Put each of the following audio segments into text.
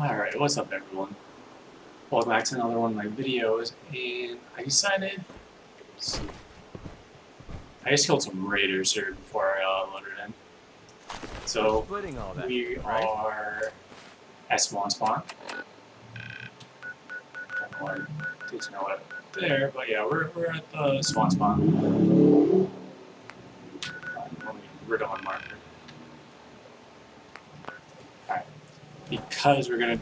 Alright, what's up everyone? Welcome back to another one of my videos, and I decided, let's see, I just killed some raiders here before I loaded in. So, Splitting all that, we right? are at Spawn. I don't know why I didn't know it there, but yeah, we're at the Spawn. We're doing marker. Alright, because we're gonna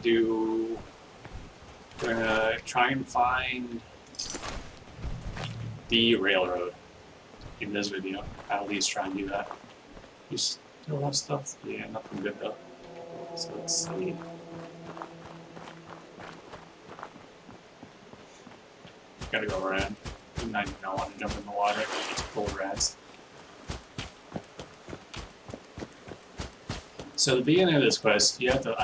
try and find the railroad in this video. I'll at least try and do that. You still have stuff? Yeah, nothing good though. So let's see. Gotta go around. I do not want to jump in the water. It's full of rats. So the beginning of this quest, you have to.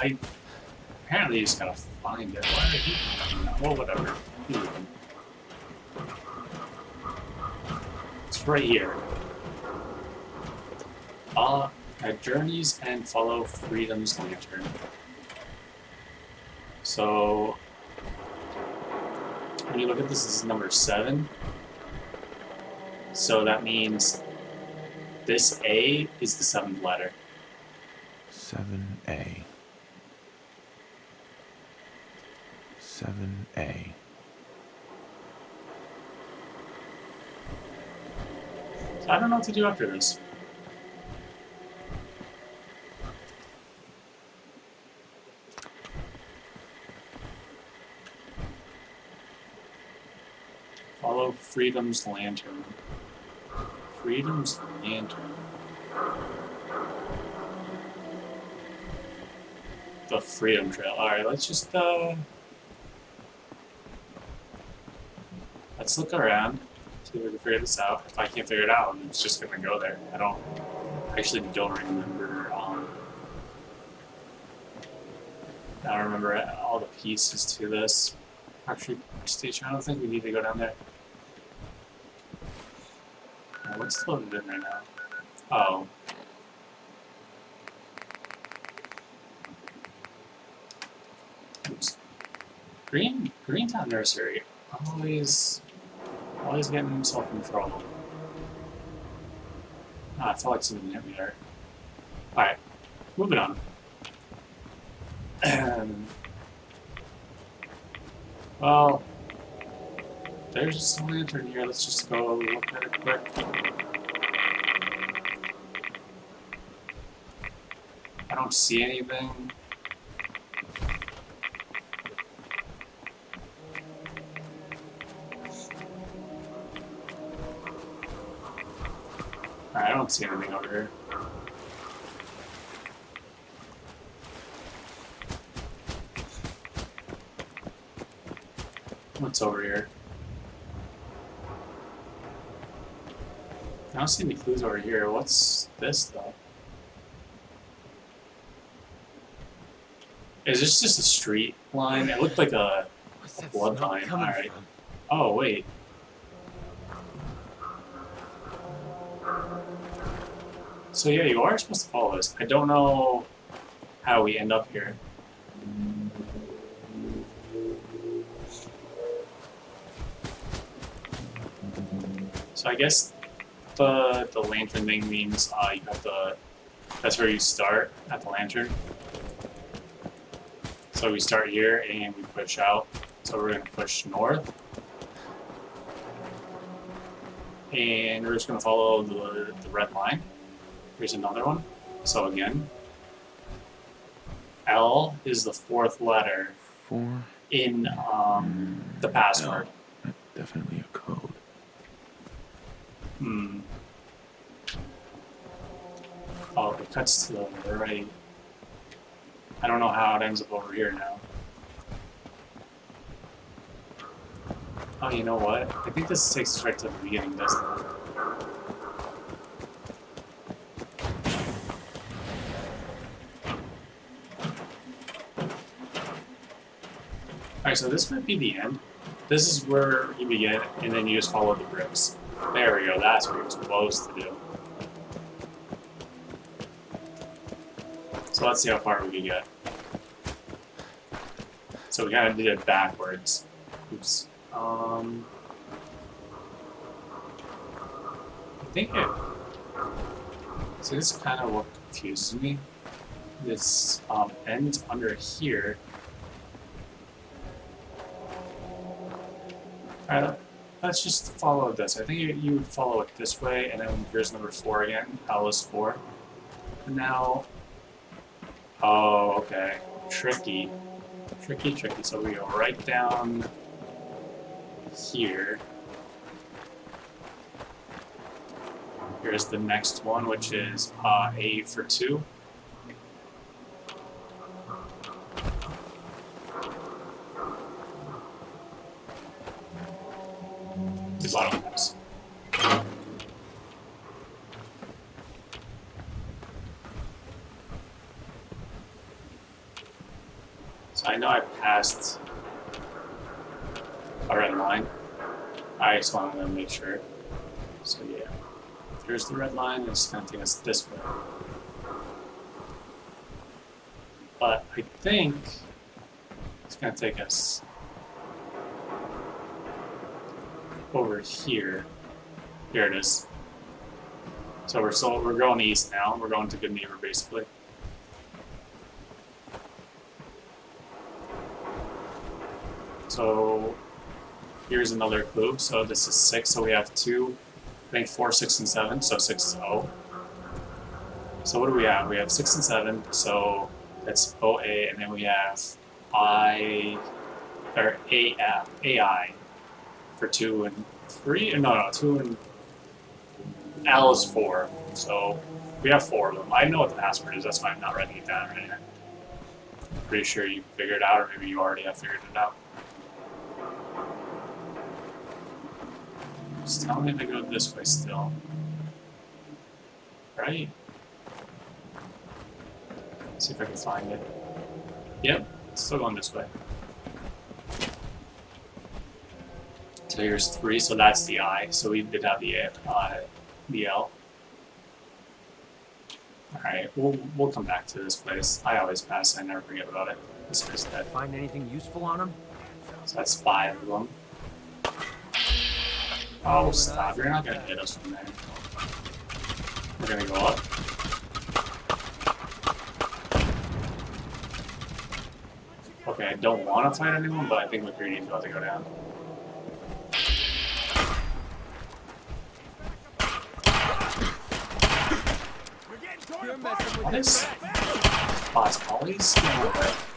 Apparently you just gotta find it. Why did he come out? Well, whatever. It's right here. At Journeys and follow Freedom's Lantern. So when you look at this is number 7. So that means this A is the 7th letter. 7A. 7A. So I don't know what to do after this. Follow Freedom's Lantern. Freedom's Lantern. The Freedom Trail. Alright, let's just let's look around, see if we can figure this out. If I can't figure it out, it's just gonna go there. I actually don't remember I don't remember all the pieces to this. Actually, station, I don't think we need to go down there. What's loaded in right now? Oh. Oops. Greentown Nursery. Always getting himself in trouble. Ah, I felt like something hit me there. Alright, moving on. Well, there's just a lantern here. Let's just go look at it quick. I don't see anything. I don't see anything over here. What's over here? I don't see any clues over here. What's this though? Is this just a street line? It looked like a blood line. Alright. Oh, wait. So yeah, you are supposed to follow this. I don't know how we end up here. So I guess the lantern thing means you have to. That's where you start, at the lantern. So we start here and we push out. So we're gonna push north. And we're just gonna follow the red line. Here's another one. So again, L is the 4th letter 4 in the password. No, definitely a code. Oh, it cuts to the right. I don't know how it ends up over here now. Oh, you know what? I think this takes us right to the beginning, doesn't it? Alright, so this might be the end. This is where you begin, and then you just follow the bricks. There we go, that's what you're supposed to do. So let's see how far we can get. So we kind of did it backwards. Oops. I think it. So this is kind of what confuses me. This ends under here. Alright, let's just follow this. I think you would follow it this way, and then here's number 4 again. L is 4. And now. Oh, okay. Tricky. Tricky. So we go right down here. Here's the next one, which is A for 2. The bottom house. So I know I passed a red line. I just wanted to make sure. So yeah. Here's the red line, it's going to take us this way. But I think it's going to take us over here. Here it is. So we're going east now. We're going to Good Neighbor, basically. So here's another clue. So this is 6, so we have 2. I think 4, 6, and 7, so 6 is O. So what do we have? We have 6 and 7, so that's OA, and then we have AI for 2 and 3. No, 2 and L is 4. So we have 4 of them. I know what the password is, that's why I'm not writing it down right now. Pretty sure you figured it out, or maybe you already have figured it out. Just tell me to go this way still. Right? See if I can find it. Yep, it's still going this way. So here's 3, so that's the I. So we did have the L. Alright, we'll come back to this place. I always pass, I never forget about it. This guy's dead. Find anything useful on him? So that's 5 of them. Oh, stop. You're not going to hit us from there. We're going to go up. Okay, I don't want to fight anyone, but I think McCready's about to go down. What is... Boss Polly's? Uh-oh.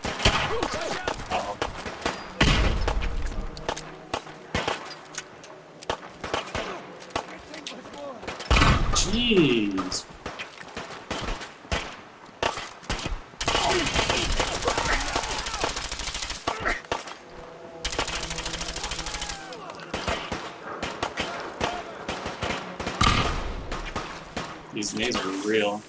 Jeez. These nades are real.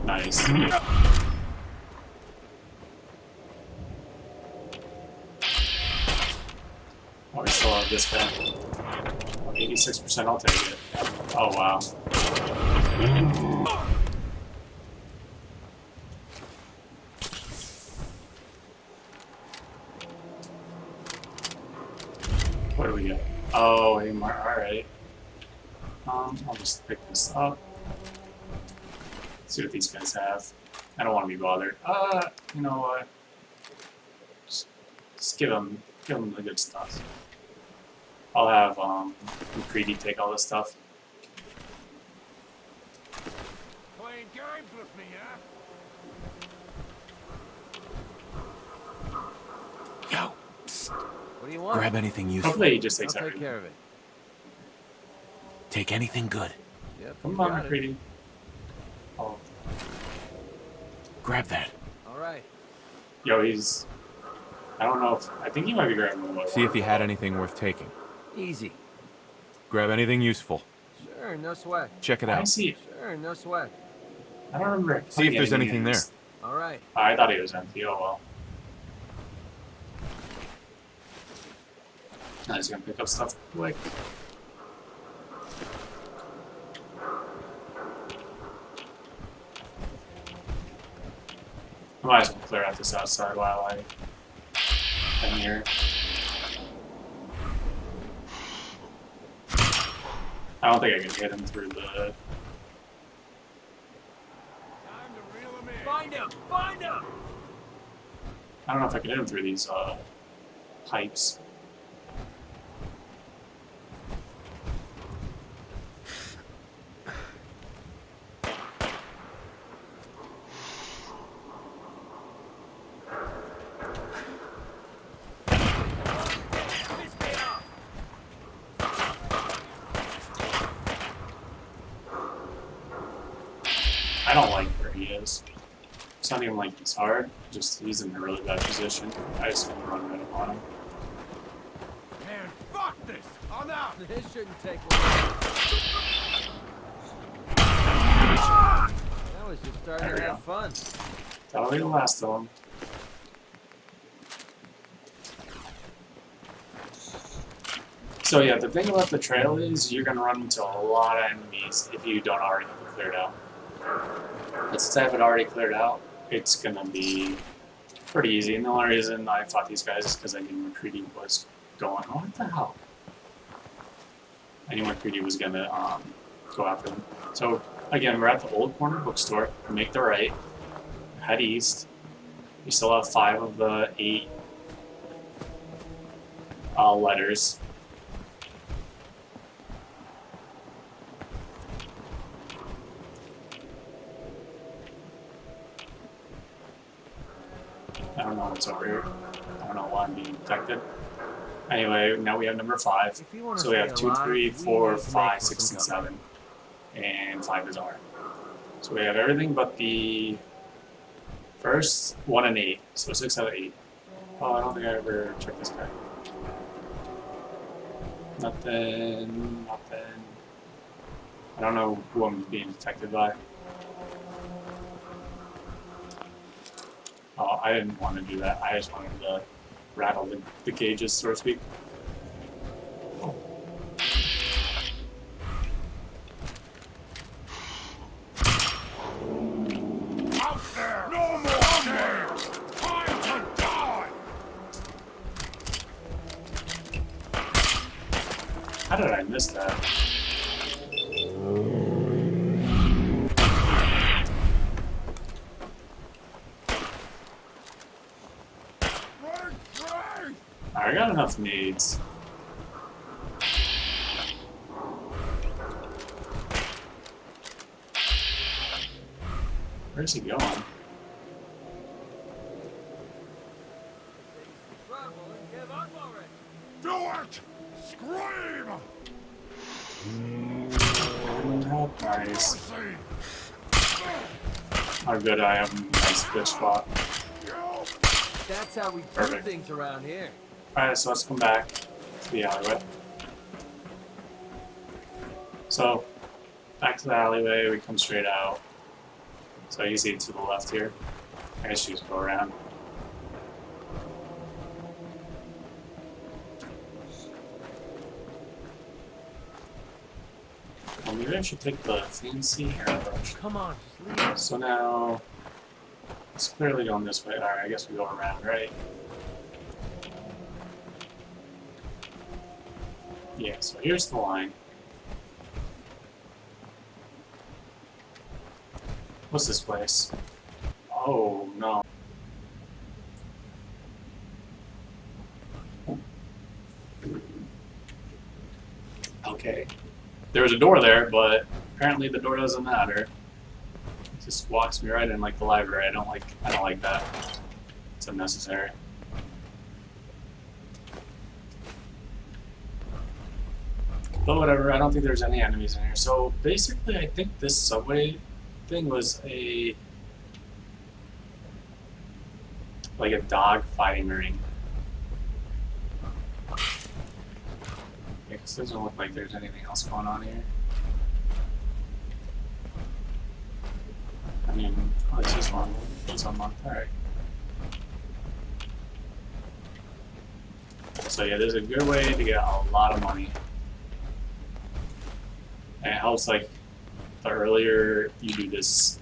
Nice. Oh, we still have this guy. 86%, I'll take it. Oh, wow. What do we get? Oh, hey, alright. I'll just pick this up. See what these guys have. I don't want to be bothered. You know what? Just give them the good stuff. I'll have McCready take all this stuff. Playing games with me, huh? Yo, psst. What do you want? Grab anything useful. Hopefully he just I'll takes take everything. care of it. Take anything good. Yep, Come you on, got it. McCready. Oh, Grab that. All right. yo, he's. I don't know if. I think he might be grabbing one. See if he had anything worth taking. Easy. Grab anything useful. Sure, no sweat. Check it I out. see. Sure, no sweat. I don't remember. See if there's anything in there. this. All right. I thought he was empty. Oh well. I'm just gonna pick up stuff quick. I might as well clear out this outside while I'm here. I don't think I can hit him through the. Find him! Find him! I don't know if I can hit him through these pipes. I don't like where he is. It's not even like he's hard, just he's in a really bad position. I just want to run right up on him. Man, fuck this! I'm out! This shouldn't take long. That was just starting There to we have fun. That'll be the last of them. So yeah, the thing about the trail is you're gonna run into a lot of enemies if you don't already have it cleared out. But since I have it already cleared out, it's gonna be pretty easy. And the only reason I fought these guys is because I knew McCready was going. Oh, what the hell? I knew McCready was gonna go after them. So again, we're at the old corner bookstore. Make the right, head east. We still have 5 of the 8 letters. I don't know what's over here. I don't know why I'm being detected. Anyway, now we have number 5. If you wanna So we have stay 2, alive, 3, we 4, need to 5, make 6, and some 7. And 5 is R. So we have everything but the first 1 and 8. So 6 out of 8. Oh, I don't think I ever checked this guy. Nothing, nothing. I don't know who I'm being detected by. Oh, I didn't want to do that. I just wanted to rattle the cages, so to speak. Out there! No more games! Time to die! How did I miss that? I got enough nades. Where's he going? Do it! Scream! Nice. Mercy! How good I am. Nice fish spot. That's how we do Perfect. things around here. Alright, so let's come back to the alleyway. So, back to the alleyway, we come straight out. So you see it to the left here. I guess you just go around. Well, maybe I should take the fancy hairbrush. Come on, just leave. So now, it's clearly going this way. Alright, I guess we go around, right? Yeah, so here's the line. What's this place? Oh, no. Okay. There was a door there, but apparently the door doesn't matter. It just walks me right in like the library. I don't like that. It's unnecessary. But whatever, I don't think there's any enemies in here. So basically, I think this subway thing was like a dog fighting ring. Yeah, 'cause it doesn't look like there's anything else going on here. I mean, oh, it's just one. It's unlocked. Alright. So yeah, there's a good way to get a lot of money. And it helps, like, the earlier you do this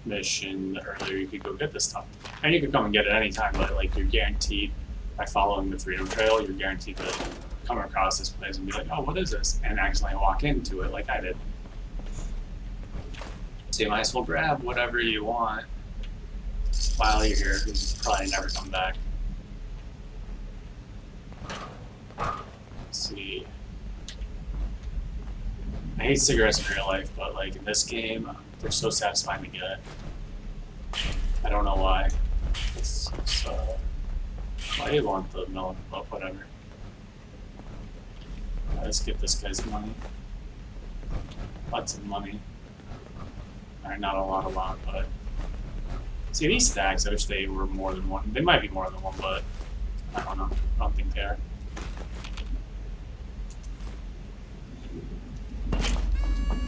mission, the earlier you could go get this stuff. And you could come and get it anytime, but like you're guaranteed by following the Freedom Trail, you're guaranteed to come across this place and be like, oh, what is this? And accidentally walk into it like I did. So you might as well grab whatever you want while you're here, because you probably never come back. Let's see. I hate cigarettes in real life, but like in this game, they're so satisfying to get. I don't know why. It's why do you want the milk? Well, whatever. Let's get this guy's money. Lots of money. Alright, not a lot, but... See, these stacks, I wish they were more than one. They might be more than one, but... I don't know. I don't think they are.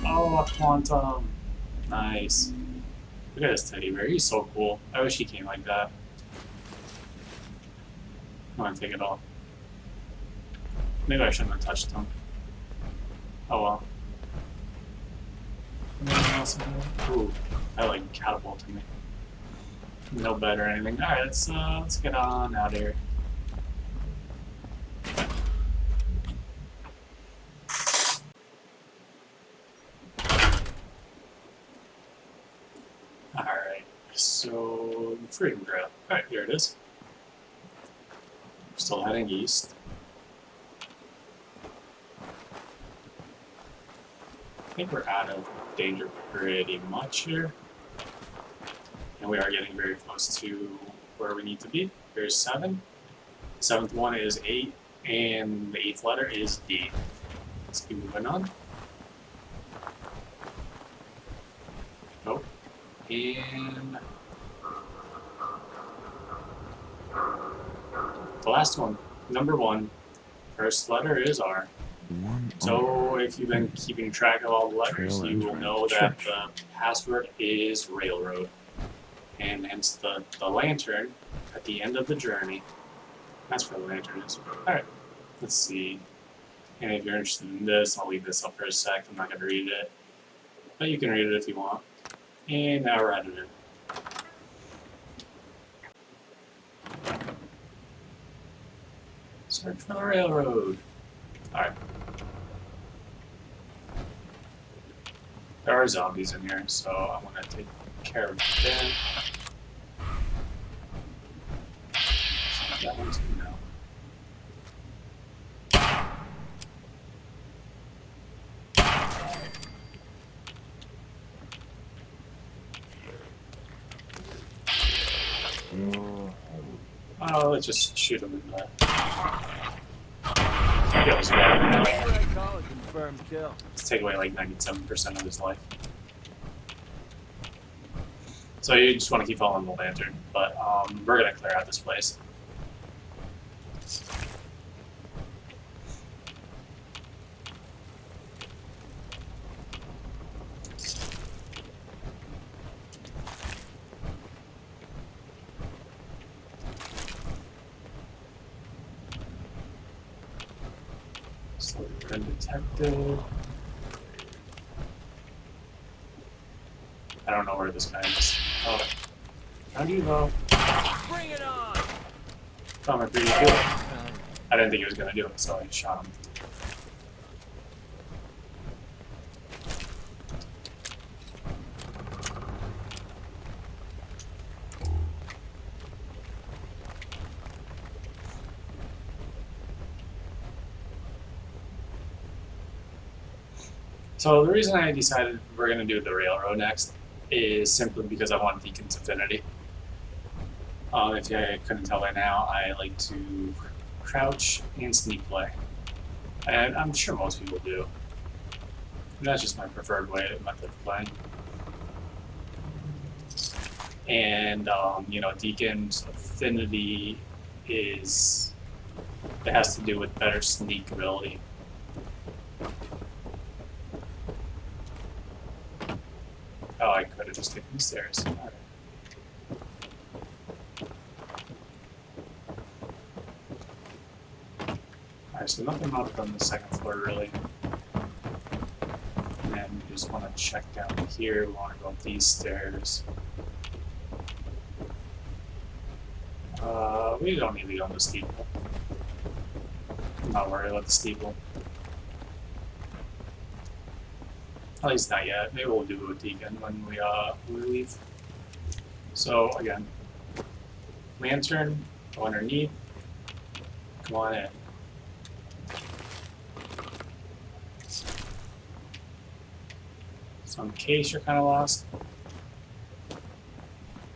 Oh, a quantum. Nice. Look at this teddy bear. He's so cool. I wish he came like that. I want to take it all. Maybe I shouldn't have touched him. Oh well. Anything else in here? Ooh, that like catapulted me. No bed or anything. Alright, let's get on out of here. Alright, so Freedom Trail. Alright, here it is. We're still heading east. I think we're out of danger pretty much here. And we are getting very close to where we need to be. There's 7. The 7th one is 8, and the 8th letter is D. Let's keep moving on. Oh. And the last one, number 1, first letter is R. So if you've been keeping track of all the letters, you will know that the password is railroad. And hence the lantern at the end of the journey. That's where the lantern is. Alright, let's see. And if you're interested in this, I'll leave this up for a sec. I'm not going to read it. But you can read it if you want. And now we're headed in. Search for the railroad. Alright. There are zombies in here, so I'm going to take care of them. That one's no. Oh, let's just shoot him in the... Kills bad. Confirmed kill. Let's take away like 97% of his life. So you just want to keep following the lantern, but we're gonna clear out this place. So undetected. I don't know where this guy is. Oh. How do you go? Bring it on! Found my pretty good. I didn't think he was gonna do it, so I shot him. So the reason I decided we're going to do the railroad next is simply because I want Deacon's Affinity. If you couldn't tell by now, I like to crouch and sneak play. And I'm sure most people do. And that's just my preferred method of playing. And, you know, Deacon's Affinity it has to do with better sneak ability. Oh, I could have just taken the stairs. All right. Alright, so nothing up on the second floor really. And then we just want to check down here. We want to go up these stairs. We don't need to go on the steeple. I'm not worried about the steeple. At least not yet. Maybe we'll do a deacon when we leave. So again, lantern, go underneath. Come on in. So in case you're kind of lost,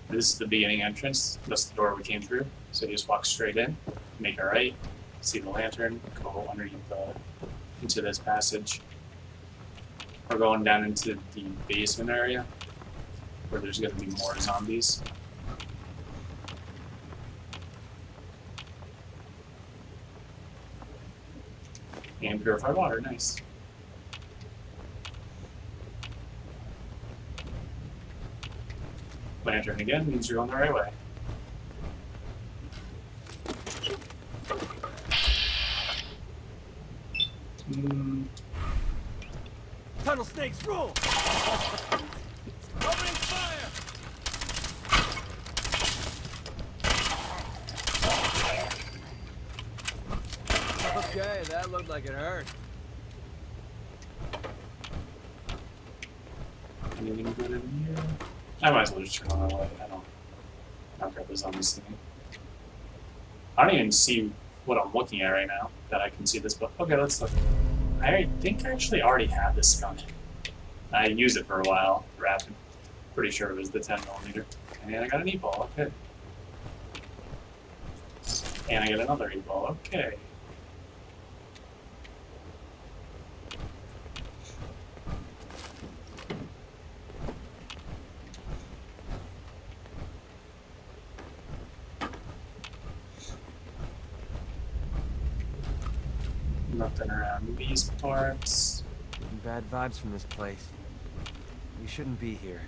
this is the beginning entrance. That's the door we came through. So you just walk straight in, make a right, see the lantern, go underneath into this passage. We're going down into the basement area where there's going to be more zombies. And purified water, nice. Lantern again means you're on the right way. Tunnel snakes rule! Opening fire! Okay, that looked like it hurt. Anything good in here? I might as well just turn on the light. I don't care if there's zombies thing. I don't even see what I'm looking at right now that I can see this, but okay, let's look. I think I actually already have this gun. I used it for a while, rapid. Pretty sure it was the 10mm. And I got an E-ball, okay. And I get another E-ball, okay. Nothing around these parts. Getting bad vibes from this place. We shouldn't be here.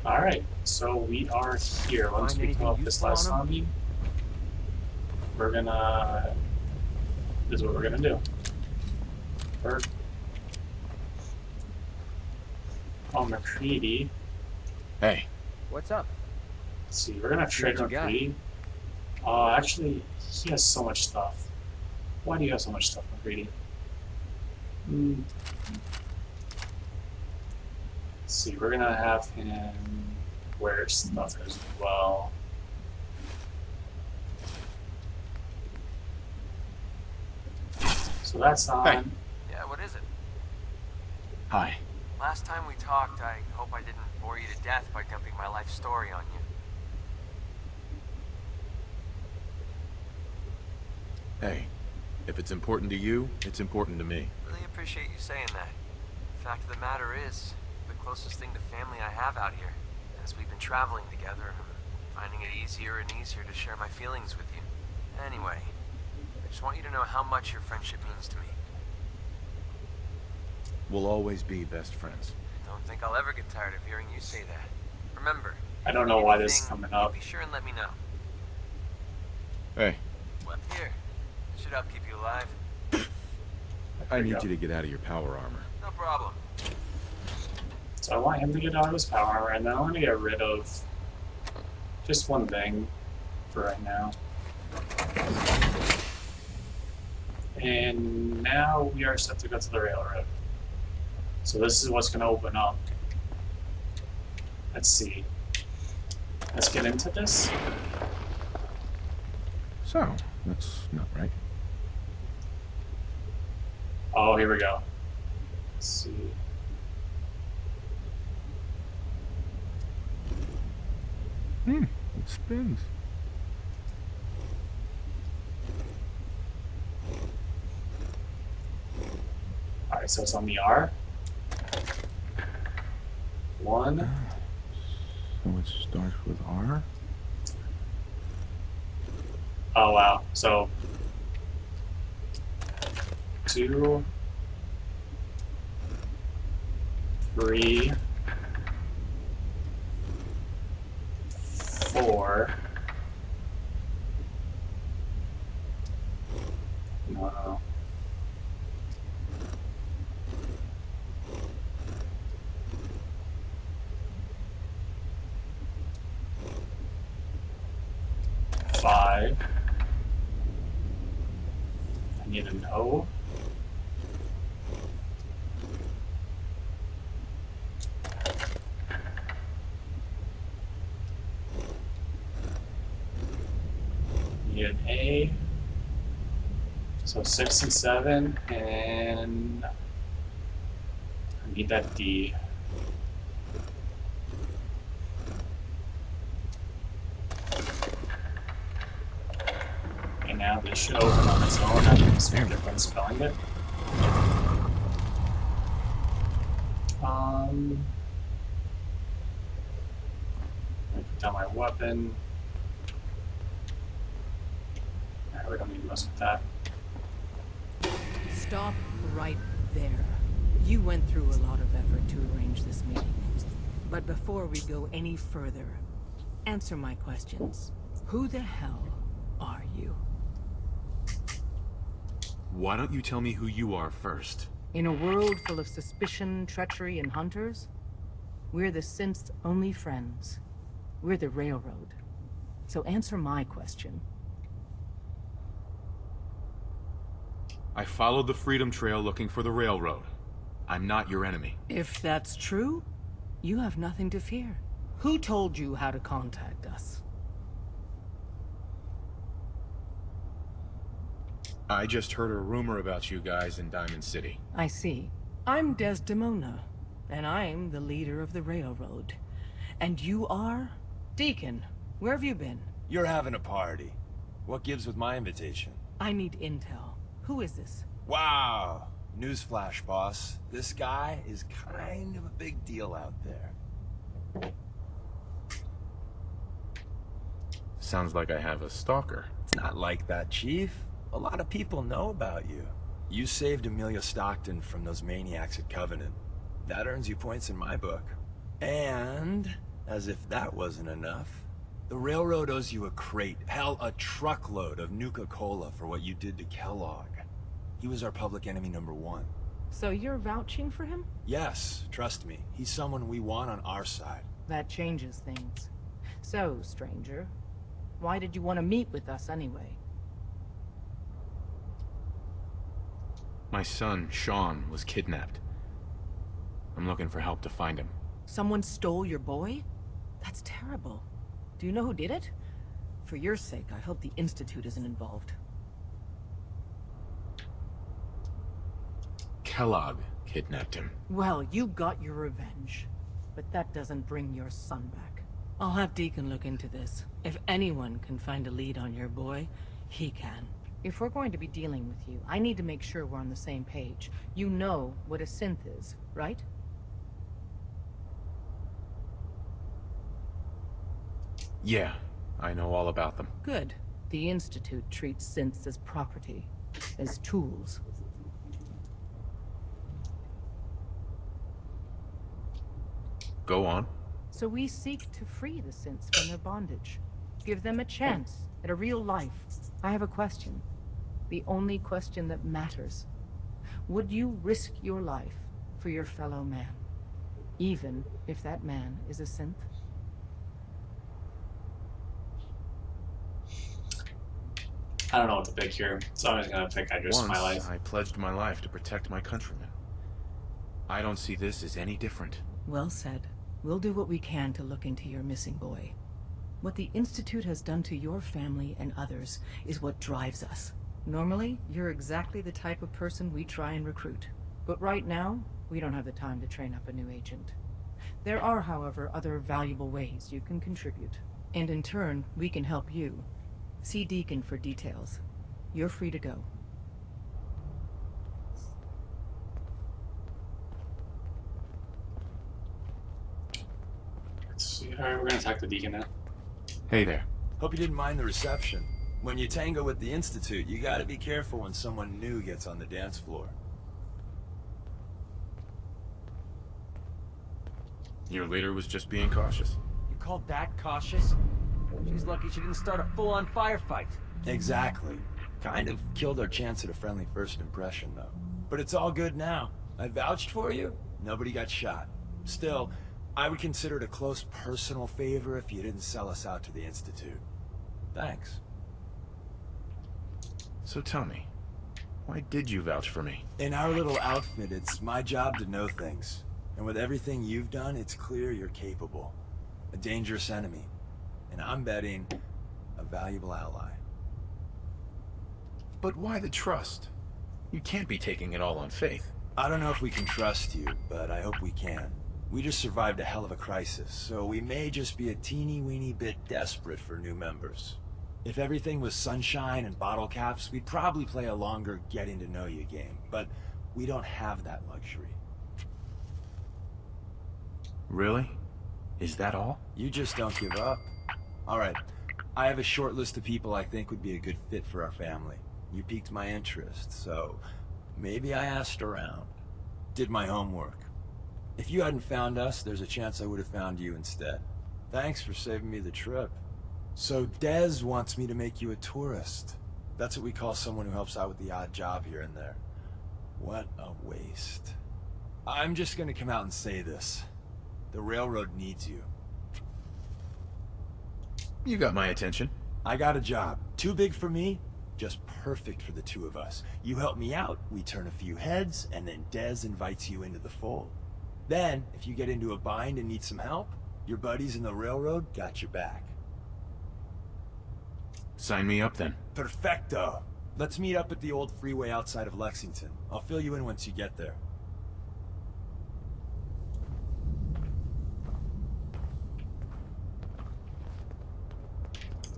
Alright, so we are here. Once Find we anything kill off this useful last on 'em? zombie, we're gonna... This is what we're gonna do. Oh, McCready. Hey, What's up? Let's see, we're gonna trade what you got. McCready. Actually, he has so much stuff. Why do you have so much stuff, McCready? Let's see, we're gonna have him wear stuff as well. So that's on. Hey. Yeah, what is it? hi. Last time we talked, I hope I didn't bore you to death by dumping my life story on you. Hey, if it's important to you, it's important to me. Really appreciate you saying that. The fact of the matter is, the closest thing to family I have out here. As we've been traveling together, I'm finding it easier and easier to share my feelings with you. Anyway, I just want you to know how much your friendship means to me. We'll always be best friends. Don't think I'll ever get tired of hearing you say that. Remember, I don't know why this is anything, coming up. Be sure and let me know. Hey, What? Here, this should help keep you alive. I need you to get out of your power armor. No problem. So I want him to get out of his power armor, and then I want to get rid of just one thing for right now. And now we are set to go to the railroad. So this is what's going to open up. Let's see. Let's get into this. So, that's not right. Oh, here we go. Let's see. It spins. Alright, so it's on the R. One. So it starts with R? Oh, wow. So, 2. 3, 4. No. 5. I need an O. Need an A. So 6 and 7, and I need that D. Okay, now this should open on its own after this different spelling it. I put down my weapon. We don't need to mess with that. Stop right there. You went through a lot of effort to arrange this meeting. But before we go any further, answer my questions. Who the hell are you? Why don't you tell me who you are first? In a world full of suspicion, treachery, and hunters, we're the synth's only friends. We're the Railroad. So answer my question. I followed the Freedom Trail looking for the Railroad. I'm not your enemy. If that's true, you have nothing to fear. Who told you how to contact us? I just heard a rumor about you guys in Diamond City. I see. I'm Desdemona, and I'm the leader of the Railroad. And you are? Deacon, where have you been? You're having a party. What gives with my invitation? I need intel. Who is this? Wow. Newsflash, boss. This guy is kind of a big deal out there. Sounds like I have a stalker. It's not like that, Chief. A lot of people know about you. You saved Amelia Stockton from those maniacs at Covenant. That earns you points in my book. And, as if that wasn't enough, the Railroad owes you a crate, hell, a truckload of Nuka-Cola for what you did to Kellogg. He was our public enemy #1. So you're vouching for him? Yes, trust me. He's someone we want on our side. That changes things. So, stranger, why did you want to meet with us anyway? My son, Sean, was kidnapped. I'm looking for help to find him. Someone stole your boy? That's terrible. Do you know who did it? For your sake, I hope the Institute isn't involved. Kellogg kidnapped him. Well, you got your revenge. But that doesn't bring your son back. I'll have Deacon look into this. If anyone can find a lead on your boy, he can. If we're going to be dealing with you, I need to make sure we're on the same page. You know what a synth is, right? Yeah, I know all about them. Good. The Institute treats synths as property, as tools. Go on. So we seek to free the synths from their bondage. Give them a chance at a real life. I have a question. The only question that matters. Would you risk your life for your fellow man? Even if that man is a synth? I don't know what to pick here, so I'm just gonna pick I risk my life. I pledged my life to protect my countrymen. I don't see this as any different. Well said. We'll do what we can to look into your missing boy. What the Institute has done to your family and others is what drives us. Normally, you're exactly the type of person we try and recruit. But right now, we don't have the time to train up a new agent. There are, however, other valuable ways you can contribute. And in turn, we can help you. See Deacon for details. You're free to go. Let's see. Alright, we're gonna attack the Deacon now. Hey there. Hope you didn't mind the reception. When you tango with the Institute, you gotta be careful when someone new gets on the dance floor. Your leader was just being cautious. You called that cautious? She's lucky she didn't start a full-on firefight. Exactly. Kind of killed our chance at a friendly first impression, though. But it's all good now. I vouched for you. Nobody got shot. Still, I would consider it a close personal favor if you didn't sell us out to the Institute. Thanks. So tell me, why did you vouch for me? In our little outfit, it's my job to know things. And with everything you've done, it's clear you're capable. A dangerous enemy. And I'm betting a valuable ally. But why the trust? You can't be taking it all on faith. I don't know if we can trust you, but I hope we can. We just survived a hell of a crisis, so we may just be a teeny-weeny bit desperate for new members. If everything was sunshine and bottle caps, we'd probably play a longer getting-to-know-you game, but we don't have that luxury. Really? Is that all? You just don't give up. Alright, I have a short list of people I think would be a good fit for our family. You piqued my interest, so maybe I asked around. Did my homework. If you hadn't found us, there's a chance I would have found you instead. Thanks for saving me the trip. So Dez wants me to make you a tourist. That's what we call someone who helps out with the odd job here and there. What a waste. I'm just gonna come out and say this. The railroad needs you. You got my attention. I got a job. Too big for me, just perfect for the two of us. You help me out, we turn a few heads, and then Dez invites you into the fold. Then, if you get into a bind and need some help, your buddies in the railroad got your back. Sign me up then. Perfecto. Let's meet up at the old freeway outside of Lexington. I'll fill you in once you get there.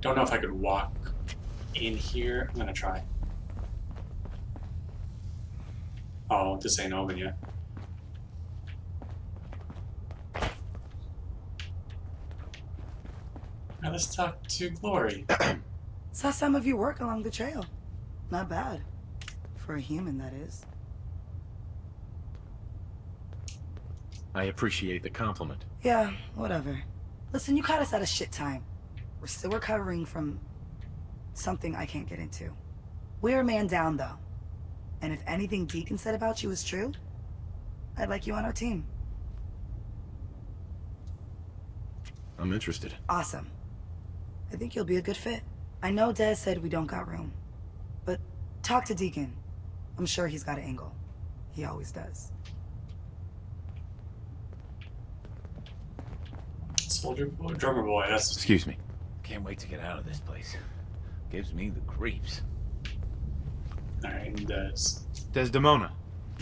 Don't know if I could walk in here. I'm gonna try. Oh, this ain't open yet. Now let's talk to Glory. Saw some of your work along the trail. Not bad. For a human, that is. I appreciate the compliment. Yeah, whatever. Listen, you caught us at a shit time. We're still recovering from something I can't get into. We're a man down, though. And if anything Deacon said about you is true, I'd like you on our team. I'm interested. Awesome. I think you'll be a good fit. I know Dez said we don't got room, but talk to Deacon. I'm sure he's got an angle. He always does. Soldier boy, drummer boy, that's... Excuse me. Can't wait to get out of this place. Gives me the creeps. Alright, and Dez. Desdemona.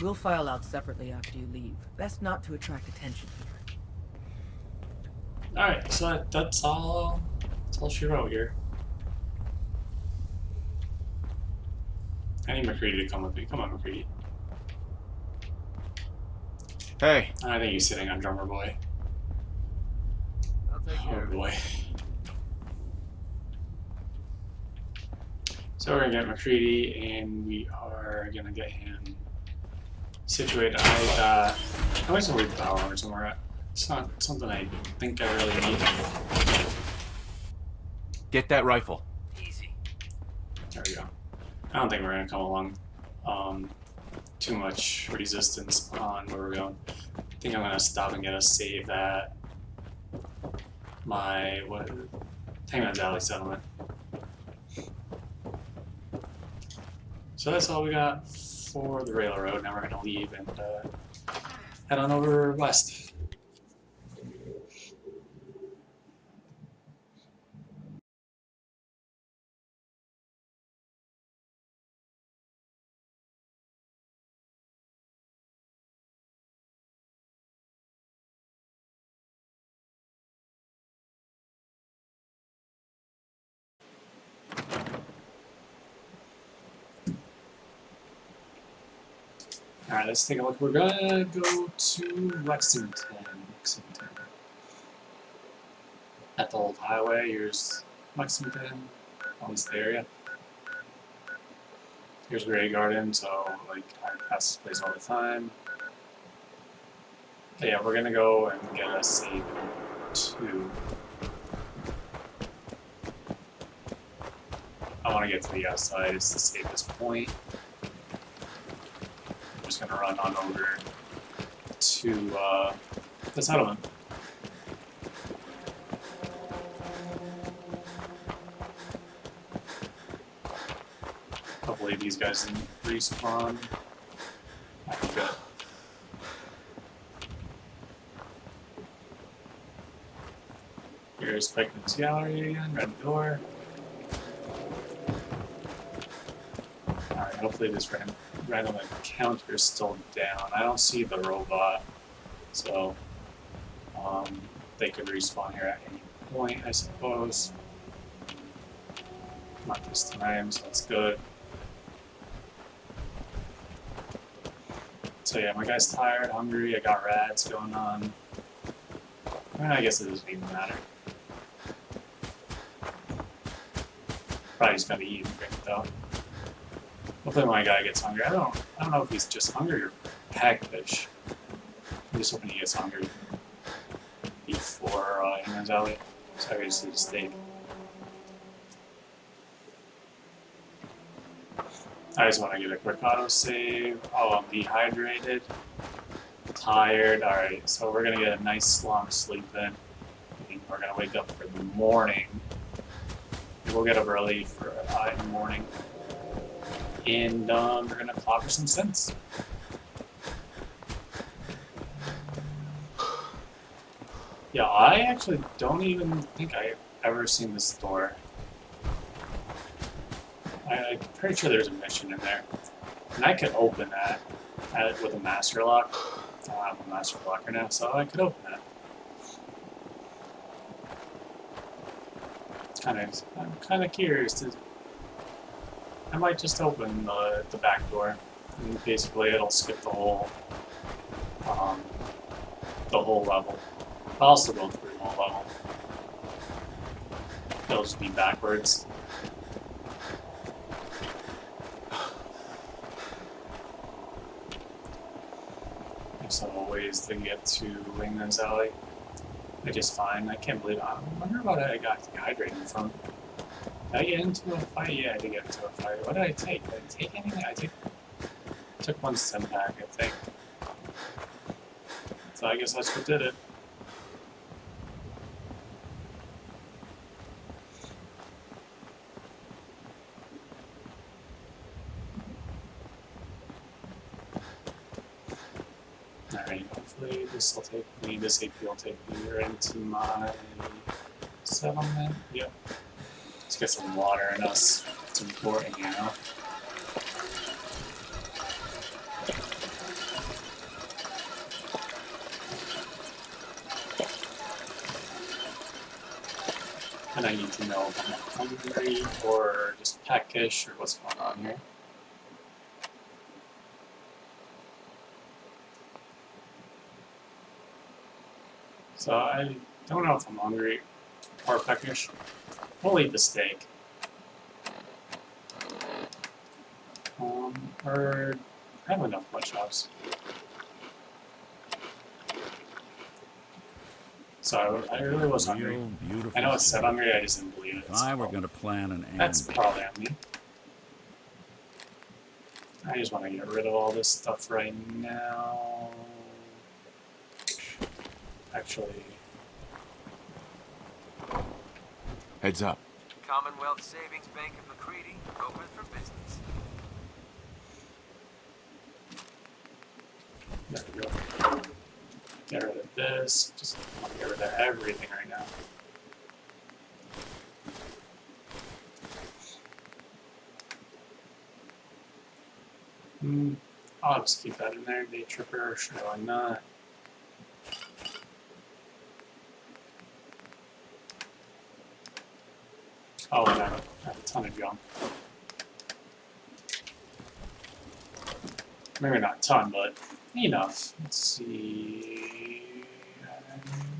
We'll file out separately after you leave. Best not to attract attention here. Alright, so that's all she wrote here. I need McCready to come with me. Come on, McCready. Hey. I think he's sitting on drummer boy. I'll take care Oh of it. boy. So we're gonna get McCready, and we are gonna get him situated. I always know where the power armor somewhere at. It's not something I think I really need. Get that rifle. Easy. There we go. I don't think we're gonna come along too much resistance on where we're going. I think I'm gonna stop and get a save at my Hangman's Alley settlement. So that's all we got for the railroad. Now we're gonna leave and head on over west. Alright, let's take a look. We're gonna go to Lexington. At the old highway, here's Lexington, at least the area. Here's Grey Garden, so like I pass this place all the time. Yeah, we're gonna go and get a save 2. I want to get to the outside. It's the safest point. I'm just gonna run on over to the settlement. Hopefully these guys didn't respawn. Might be good. Here's Pikeman's Gallery again, red door. Alright, hopefully this random encounter is still down. I don't see the robot, so they could respawn here at any point, I suppose. Not this time, so that's good. So yeah, my guy's tired, hungry, I got rats going on. I guess it doesn't even matter. Probably just gonna eat and drink though. Hopefully my guy gets hungry. I don't know if he's just hungry or hagfish. I'm just hoping he gets hungry before he runs out. So I just eat a steak. I just want to get a quick auto save. Oh, I'm dehydrated. Tired. Alright, so we're gonna get a nice long sleep in. And we're gonna wake up for the morning. We'll get up early for in the morning. And we're gonna clobber some synths. Yeah, I actually don't even think I've ever seen this door. I'm pretty sure there's a mission in there. And I could open that with a master lock. I don't have a master locker now, so I could open that. I'm kind of curious to. I might just open the back door, and basically it'll skip the whole level. I'll also go through the whole level. It'll just be backwards. There's several ways to get to Wingman's Alley. I just fine. I can't believe I wonder what I got dehydrated from. Did I get into a fight? Yeah, I did get into a fight. What did I take? Did I take anything? I took one stim pack, I think. So I guess that's what did it. Alright, hopefully this will take me, this AP will take me right into my settlement. Yep. Let's get some water in us. It's important, you know? And I need to know if I'm hungry or just peckish or what's going on here. So I don't know if I'm hungry or peckish. We'll eat the steak. Or I have enough blood shots. So I really was hungry. Real beautiful I know it said city. hungry, I just didn't believe it. If I were going to plan an That's ambush, probably on me. I just want to get rid of all this stuff right now. Actually, Heads up. Commonwealth Savings Bank of McCready, open for business. there we go. Get rid of this. Just want to get rid of everything right now. I'll just keep that in there. Day Tripper, sure, why not? Oh, and I have a ton of junk. Maybe not a ton, but enough. Let's see.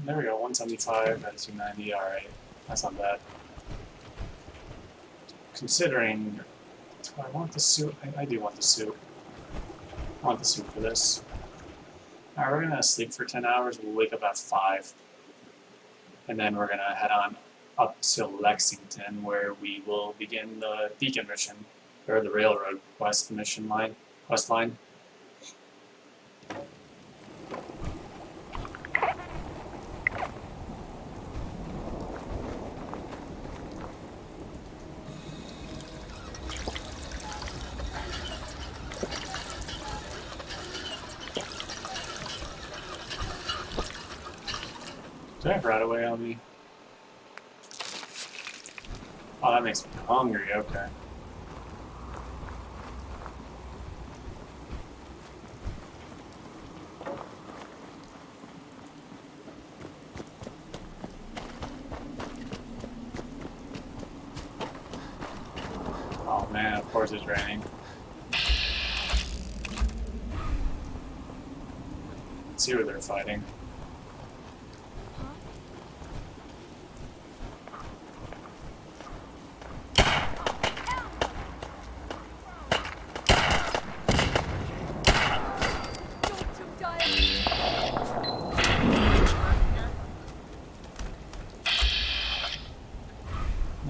There we go, 175 at 290. Alright, that's not bad. Considering, do I want the suit? I do want the suit. I want the suit for this. Alright, we're gonna sleep for 10 hours. We'll wake up at 5. And then we're gonna head on up to Lexington, where we will begin the Beacon mission, or the Railroad Quest line. Do I have right away on me? Oh, that makes me hungry, okay. Oh man, of course it's raining. Let's see who they're fighting.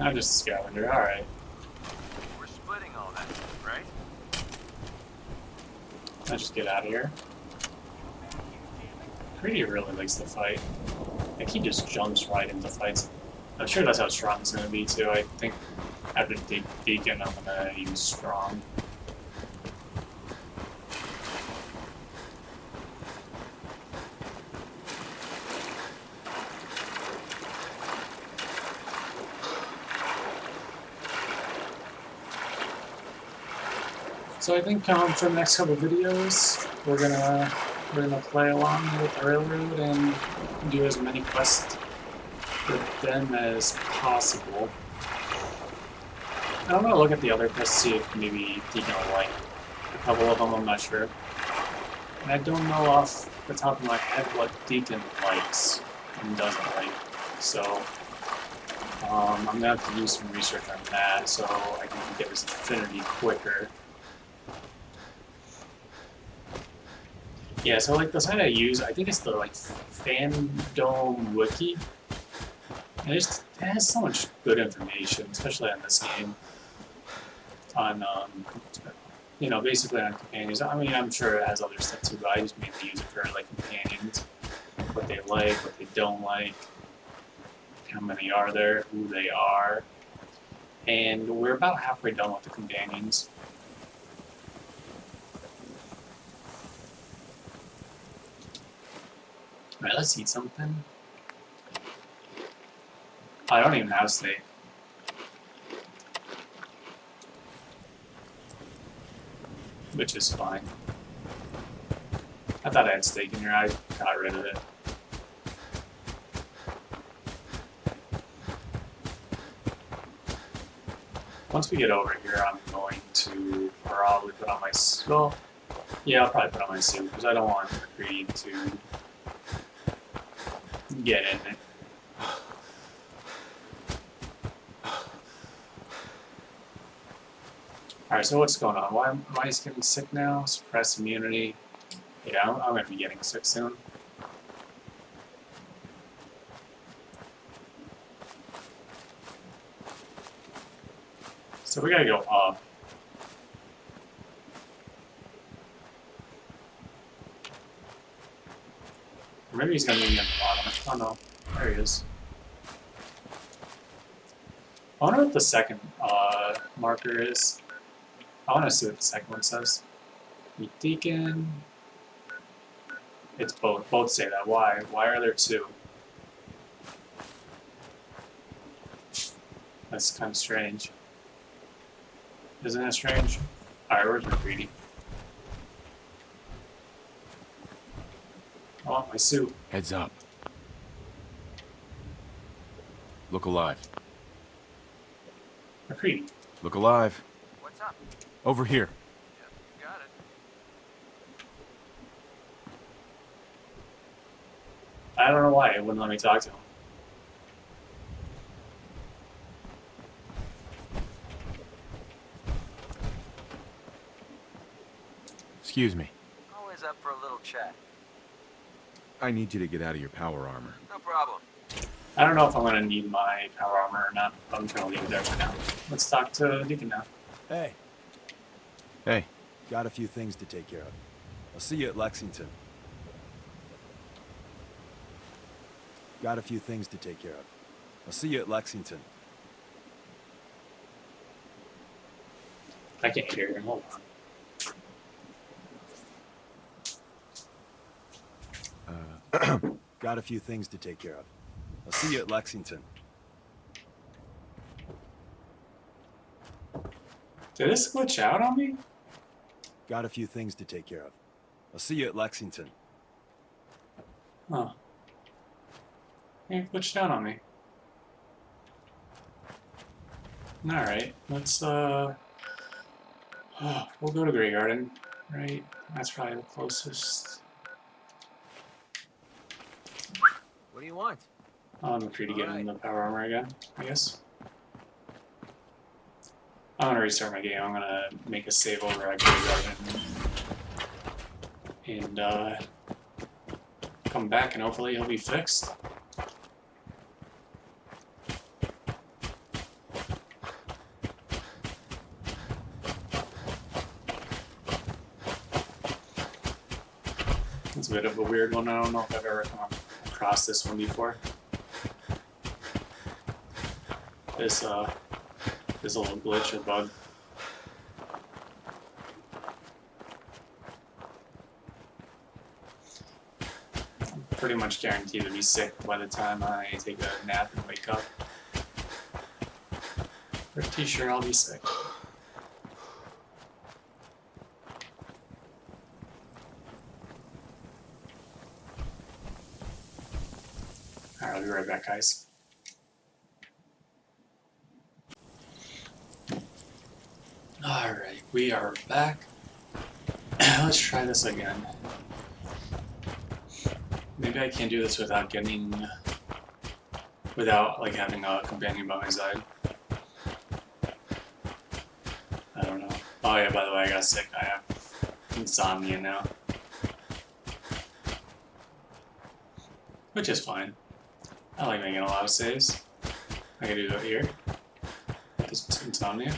I'm just a scavenger, alright. We're splitting all that, right? Let's just get out of here. Greedy really likes to fight. Like, he just jumps right into fights. I'm sure that's how strong it's gonna be, too. I think after Deacon, I'm gonna use strong. So I think for the next couple videos, we're gonna play along with the Railroad and do as many quests with them as possible. And I'm gonna look at the other quests to see if maybe Deacon will like a couple of them. I'm not sure. And I don't know off the top of my head what Deacon likes and doesn't like. So I'm gonna have to do some research on that so I can get his affinity quicker. Yeah, so like the site I use, I think it's the like Fandom Wiki. And it has so much good information, especially on this game. On you know, basically on companions. I mean, I'm sure it has other stuff too, but I just mainly use it for like companions. What they like, what they don't like, how many are there, who they are. And we're about halfway done with the companions. Alright, let's eat something. I don't even have steak. Which is fine. I thought I had steak in here, I got rid of it. Once we get over here, I'm going to probably put on my well, yeah, I'll probably put on my suit because I don't want Creed to get in it. Alright, so what's going on? Why am I getting sick now? Suppressed immunity. Yeah, I'm going to be getting sick soon. So we gotta go up. Or maybe he's gonna meet me on the bottom. Oh no, there he is. I wonder what the second marker is. I want to see what the second one says. Meet Deacon. It's both. Both say that. Why? Why are there two? That's kind of strange. Isn't that strange? Alright, where's McCready? I want my suit. Heads up. Look alive. McCready. Look alive. What's up? Over here. Yep, you got it. I don't know why it wouldn't let me talk to him. Excuse me. Always up for a little chat. I need you to get out of your power armor. No problem. I don't know if I'm gonna need my power armor or not. I'm just gonna leave it there for now. Let's talk to Deacon now. Hey, Hey, got a few things to take care of. I'll see you at Lexington. Got a few things to take care of. I'll see you at Lexington. I can't hear him. Hold on. Got a few things to take care of. I'll see you at Lexington. Did this glitch out on me? Got a few things to take care of. I'll see you at Lexington. Huh. It glitched out on me. Alright, let's we'll go to Grey Garden, right? That's probably the closest. What do you want? I'm free to get in the power armor again, I guess. I'm gonna restart my game. I'm gonna make a save over at Grey Garden and come back, and hopefully he'll be fixed. It's a bit of a weird one. I don't know if I've ever come across this one before. This little glitch or bug. I'm pretty much guaranteed to be sick by the time I take a nap and wake up. Pretty sure I'll be sick. Alright, I'll be right back, guys. Alright, we are back. Let's try this again. Maybe I can't do this without like having a companion by my side. I don't know. Oh yeah, by the way, I got sick. I have insomnia now. Which is fine. I like making a lot of saves. I can do it here. This insomnia.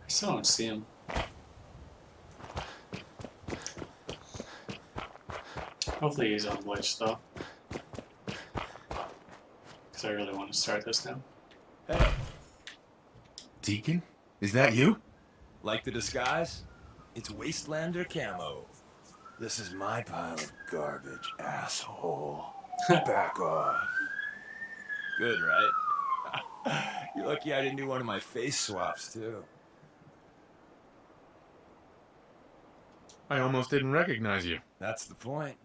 I still don't see him. Hopefully he's on glitch though. I really want to start this now. Hey, Deacon? Is that you? like the disguise? It's Wastelander camo. This is my pile of garbage, asshole. Back off. Good, right? You're lucky I didn't do one of my face swaps, too. I almost didn't recognize you. That's the point.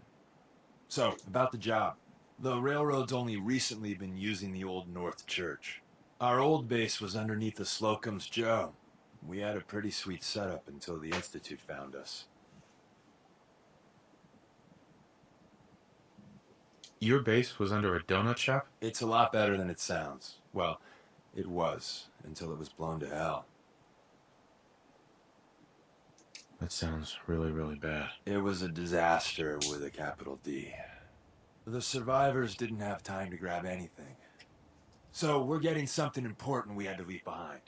So, about the job. The railroad's only recently been using the Old North Church. Our old base was underneath the Slocum's Joe. We had a pretty sweet setup until the Institute found us. Your base was under a donut shop? It's a lot better than it sounds. Well, it was, until it was blown to hell. That sounds really, really bad. It was a disaster with a capital D. The survivors didn't have time to grab anything. So we're getting something important we had to leave behind.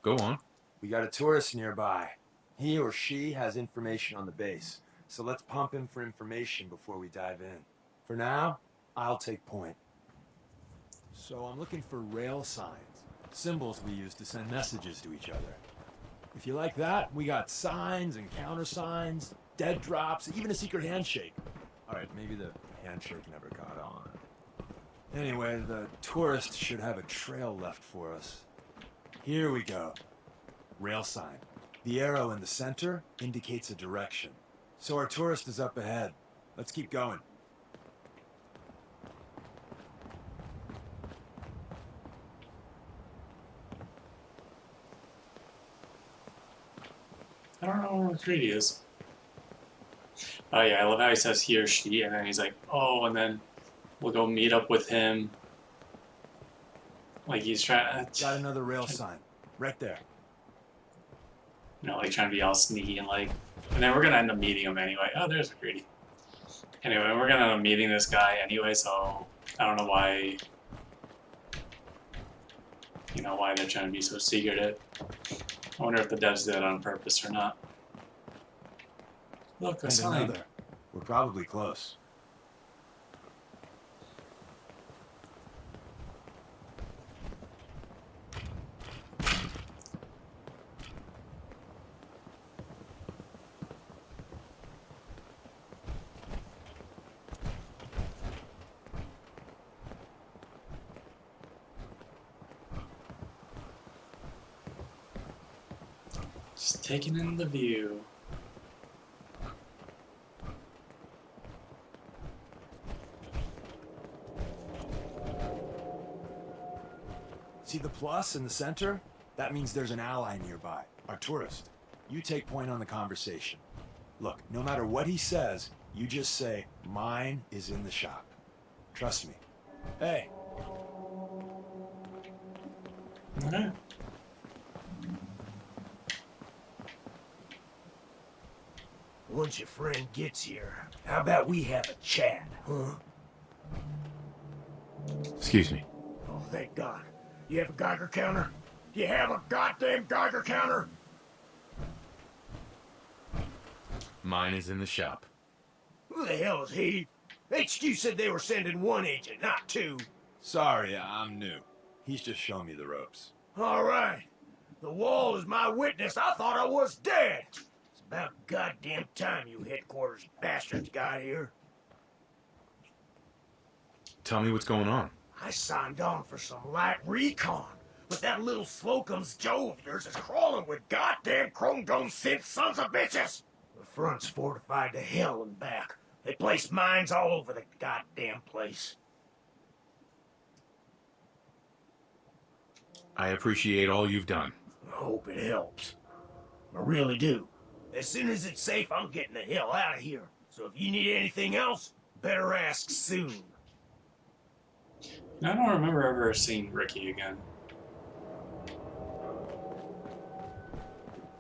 Go on. We got a tourist nearby. He or she has information on the base. So let's pump him for information before we dive in. For now, I'll take point. So I'm looking for rail signs. Symbols we use to send messages to each other. If you like that, we got signs and countersigns, dead drops, even a secret handshake. Alright, maybe the handshake never got on. Anyway, the tourist should have a trail left for us. Here we go. Rail sign. The arrow in the center indicates a direction. So our tourist is up ahead. Let's keep going. I don't know where 3D is. Oh yeah, I love how he says he or she, and then he's like, oh, and then we'll go meet up with him. Like he's trying to, Got another rail sign. Right there. you know, like trying to be all sneaky and like, and then we're gonna end up meeting him anyway. Oh, there's McCready. Anyway, we're gonna end up meeting this guy anyway, so I don't know why, you know, why they're trying to be so secretive. I wonder if the devs did it on purpose or not. Look, a And sign. another. We're probably close. Just taking in the view. See the plus in the center? That means there's an ally nearby, our tourist. You take point on the conversation. Look, no matter what he says, you just say, mine is in the shop. Trust me. Hey, Okay. Once your friend gets here, how about we have a chat, huh? Excuse me. Oh, thank God. You have a Geiger counter? You have a goddamn Geiger counter? Mine is in the shop. Who the hell is he? HQ said they were sending one agent, not two. sorry, I'm new. He's just showing me the ropes. All right. The wall is my witness. I thought I was dead. It's about goddamn time you headquarters bastards got here. Tell me what's going on. I signed on for some light recon, but that little Slocum's Joe of yours is crawling with goddamn chrome dome synth sons of bitches. The front's fortified to hell and back. They placed mines all over the goddamn place. I appreciate all you've done. I hope it helps. I really do. As soon as it's safe, I'm getting the hell out of here. So if you need anything else, better ask soon. I don't remember ever seeing Ricky again.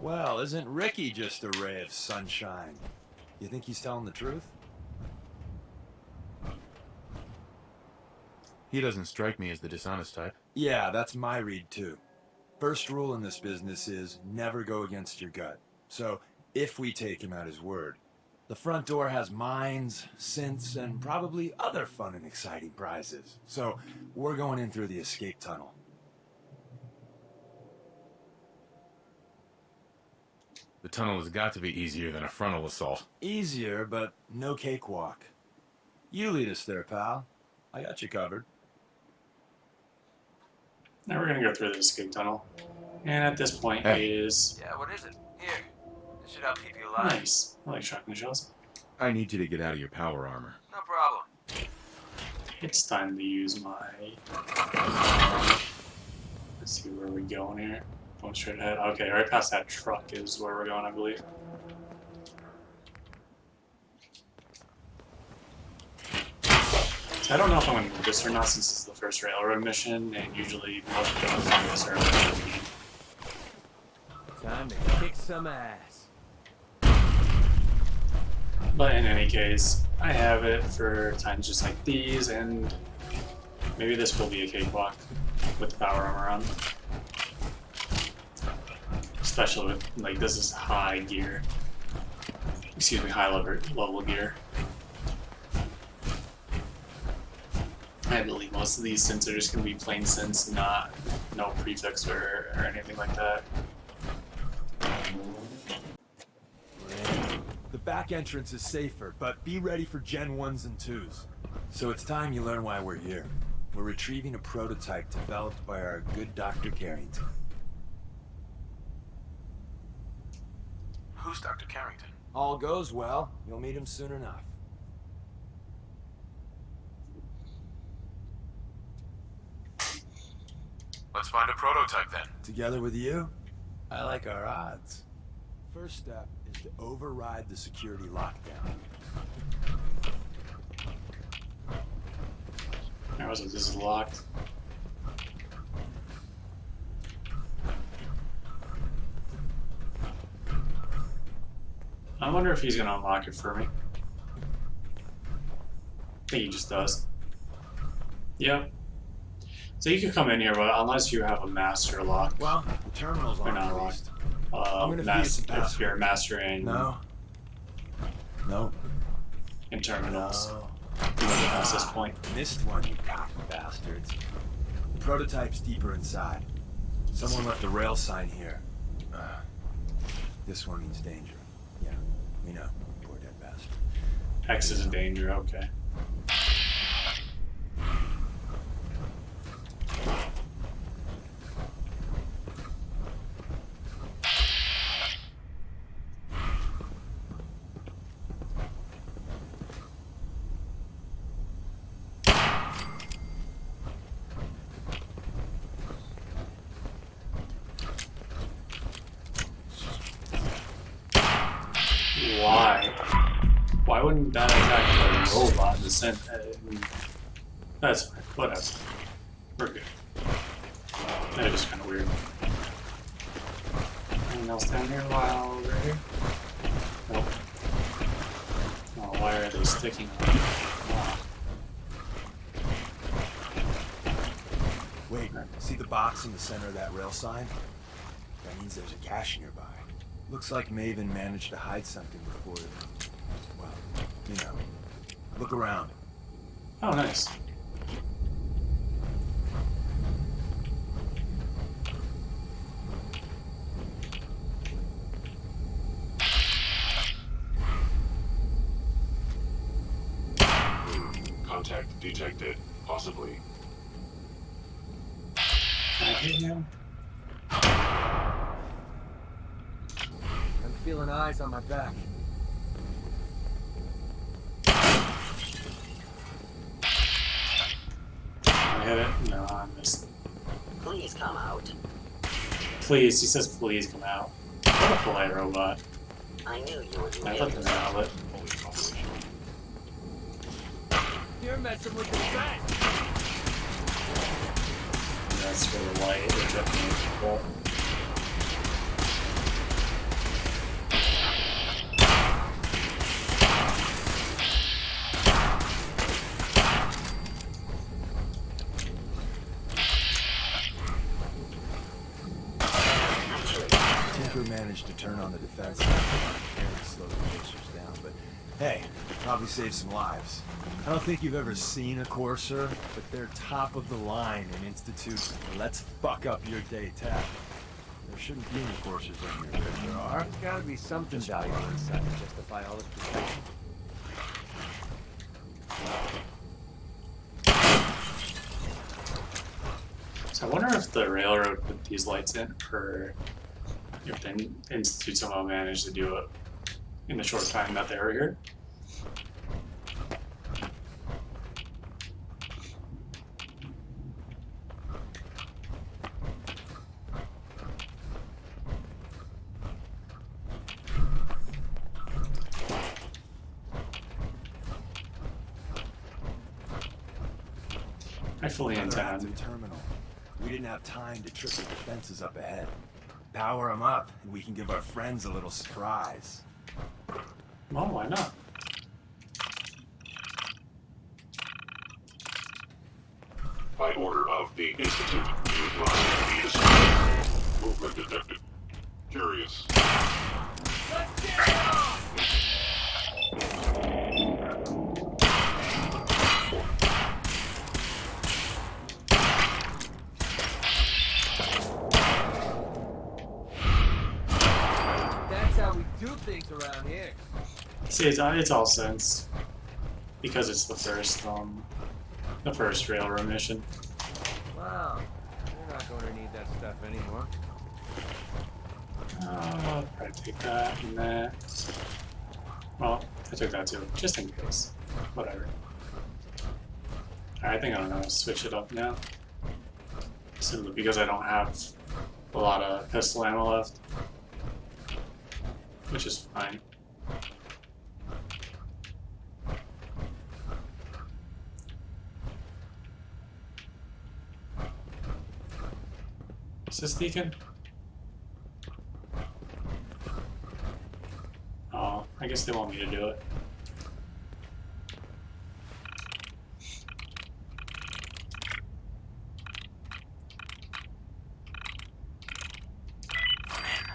Well, isn't Ricky just a ray of sunshine? You think he's telling the truth? He doesn't strike me as the dishonest type. Yeah, that's my read too. First rule in this business is never go against your gut. So, if we take him at his word, the front door has mines, synths, and probably other fun and exciting prizes. So, we're going in through the escape tunnel. The tunnel has got to be easier than a frontal assault. Easier, but no cakewalk. You lead us there, pal. I got you covered. Now we're gonna go through the escape tunnel. And at this point Hey. is Yeah, what is it? Here. This should help keep you alive. nice. I like shotgun shells. I need you to get out of your power armor. No problem. It's time to use my. Let's see where we going here. Going straight ahead. Okay, right past that truck is where we're going, I believe. So I don't know if I'm gonna do this or not since it's the first railroad mission, and usually most of the fungus are really. Time to kick some ass. But in any case, I have it for times just like these, and maybe this will be a cakewalk with the power armor on. Especially with, like, this is high gear. Excuse me, high level gear. I believe most of these synths are just going to be plain synths, not no prefix or anything like that. The back entrance is safer, but be ready for Gen 1s and 2s. So it's time you learn why we're here. We're retrieving a prototype developed by our good Dr. Carrington. Who's Dr. Carrington? All goes well, you'll meet him soon enough. Let's find a prototype then. Together with you, I like our odds. First step is to override the security lockdown. This is locked. I wonder if he's gonna unlock it for me. I think he just does. Yep. So you could come in here, but unless you have a master lock. Well, the terminal's Or on not at locked. least. I'm gonna feed it some If you're password. mastering No. No. in terminals, No. you wouldn't pass this point. Missed one, you cocky bastards. The prototype's deeper inside. Someone left a rail sign here. This one means danger. Yeah, we know. Poor dead bastard. X is in danger, okay. Why? Why wouldn't that attack a robot in the sense? That's fine. Whatever. We're good. That is just kind of weird. Anything else down here while we're here? Nope. Oh, why are they sticking on it? Wow. Wait, see the box in the center of that rail sign? That means there's a cache nearby. Looks like Maven managed to hide something before it. Well, you know. Look around. Oh, nice. Contact detected. Possibly. Can I hit him? I'm feeling eyes on my back. I hit it? No, I missed. Please come out. Please, he says please come out. What a polite robot. I knew you would I be thought there's an outlet. You're messing with the track. That's for the light. It's definitely Tinker managed to turn on the defense and slow the pacers down, but hey, probably saved some lives. I don't think you've ever seen a Courser, but they're top of the line in Institute let's fuck up your day tech. There shouldn't be any Coursers in here, but there are. There's gotta be something valuable inside to justify all this protection. So I wonder if the railroad put these lights in, or if the Institute somehow managed to do it in the short time that they were here. I fully Another intend. active terminal. We didn't have time to trip the defenses up ahead. Power them up, and we can give our friends a little surprise. Well, why not? By order of the Institute, you must be destroyed. Movement detected. Curious. That's how we do things around here. See, it's all sense because it's the first railroad mission. Wow. You're not going to need that stuff anymore. I'll probably take that and that. Well, I took that too, just in case. Whatever. I think I'm gonna switch it up now. Simply because I don't have a lot of pistol ammo left. Which is fine. Is this Deacon? Oh, I guess they want me to do it.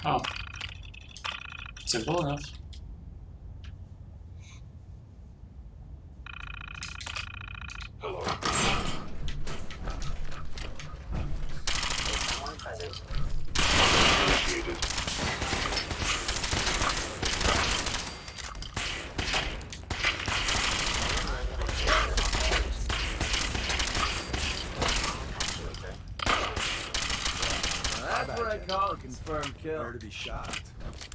Oh. Simple enough. Hello. Someone present. Initiated. That's what I call a confirmed kill. Where to be shocked.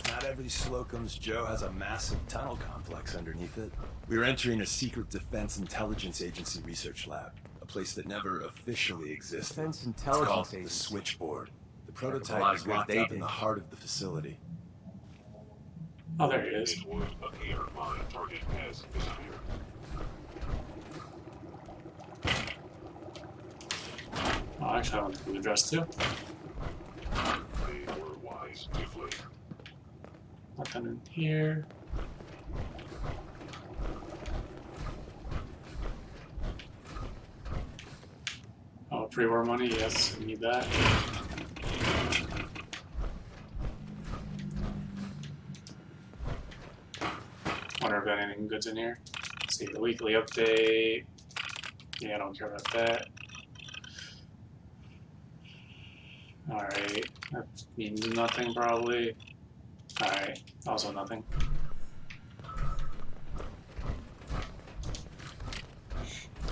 Not every Slocum's Joe has a massive tunnel complex underneath it. We were entering a secret Defense Intelligence Agency research lab, a place that never officially existed. Defense It's called Intelligence the Agency. Switchboard. The a prototype lot is of good locked they up in did. the heart of the facility. Oh, there he is. It would appear my target has disappeared. Oh, actually, I want to address too. They were wise to flee. Nothing in here. Oh, pre-war money, yes, we need that. Wonder if anything good's in here. Let's see, the weekly update. Yeah, I don't care about that. Alright, that means nothing probably. Alright, also nothing.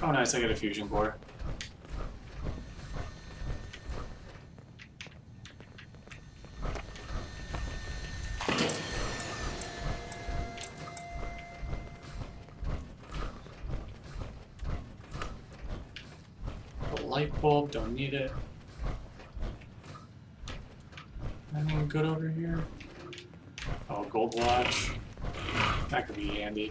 Oh nice, I get a fusion core. The light bulb, don't need it. Anything good over here? Oh, gold watch. That could be handy.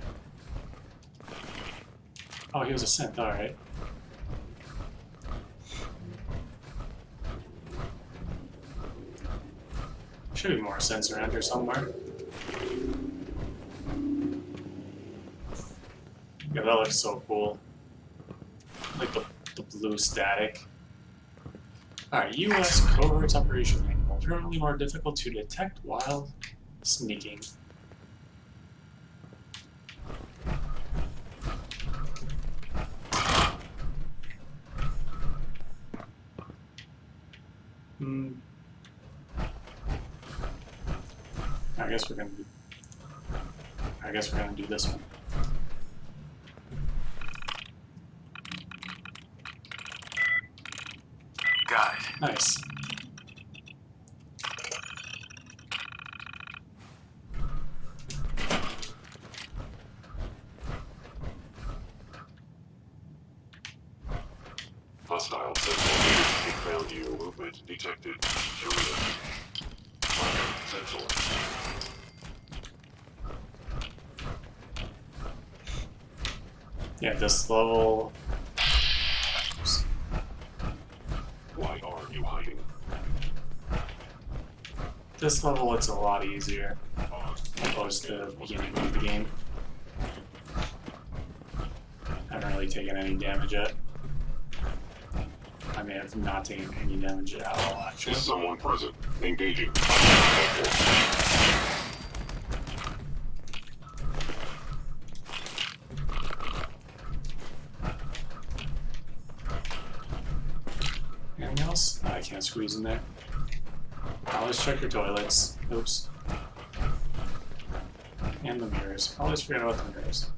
Oh, he was a synth, alright. Should be more synths around here somewhere. Yeah, that looks so cool. Like the blue static. Alright, US Cohorts Operation Manual. Currently more difficult to detect while sneaking. I guess we're gonna do this one. Guide. Nice. Hostile Sentinel found you. Movement detected. Korea. Sentinel. Yeah, this level. Why are you hiding? This level, it's a lot easier opposed to the beginning of the game. I haven't really taken any damage yet. I may have not taken any damage at all, actually. Is someone present? Engaging. Anything else? I can't squeeze in there. Always check your toilets. Oops. And the mirrors. Always forget about the mirrors.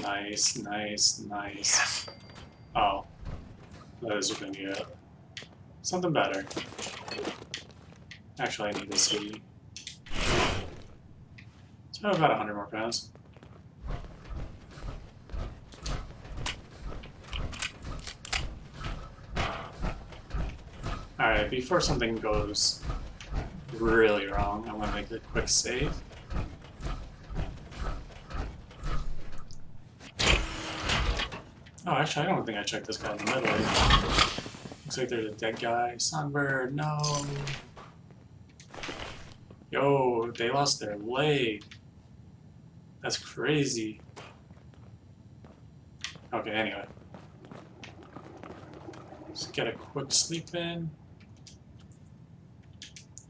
Nice, nice, nice. Oh. Those are gonna be something better. Actually, I need to see. So about 100 more pounds. Alright, before something goes really wrong, I'm gonna make a quick save. Oh, actually, I don't think I checked this guy in the middle. Looks like there's a dead guy. Sunbird, no. Yo, they lost their leg. That's crazy. Okay, anyway. Let's get a quick sleep in.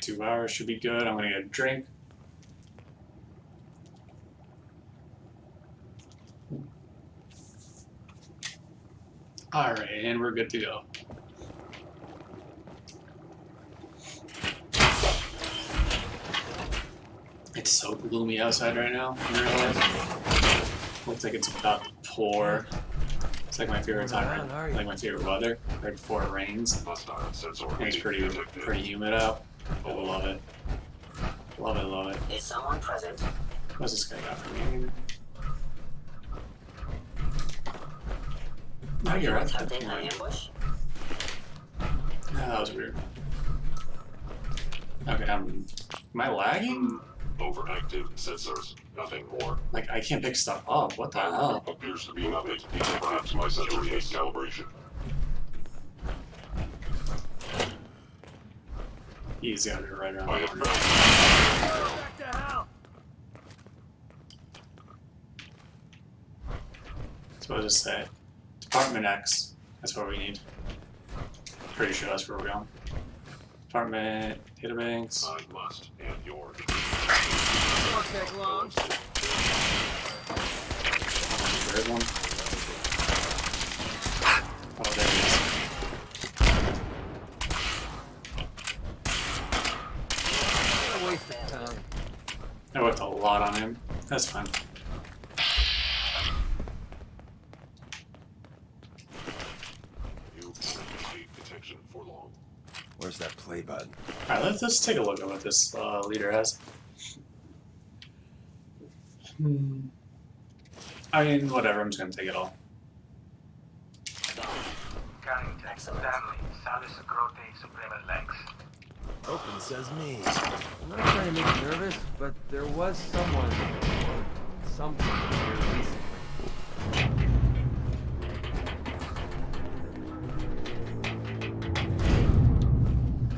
2 hours should be good. I'm gonna get a drink. Alright, and we're good to go. It's so gloomy outside right now, in real life. Looks like it's about to pour. It's like my favorite time, like my favorite weather, right before it rains. And it's pretty humid out. I love it. Love it, love it. Is someone present? What's this guy got for me? No, you're right. Attempting an ambush? That was weird. Okay, am I lagging? Overactive sensors. Nothing more. Like, I can't pick stuff up. What the hell? Appears to be nothing. Perhaps my sensor needs calibration. He's got it right around I the have corner. found Back to hell! So what does it say? Department X. That's what we need. Pretty sure that's where we're going. Department, databanks. I must and your Won't take long. Third one. Oh, there it is. What a waste of time. I worked a lot on him. That's fine. You won't escape detection for long. Where's that play button? Alright, let's take a look at what this leader has. I mean, whatever, I'm just gonna take it all. Carrington, Stanley, Salus Grote, Suprema Lex. Open says me. I'm not trying to make you nervous, but there was someone, or something here recently.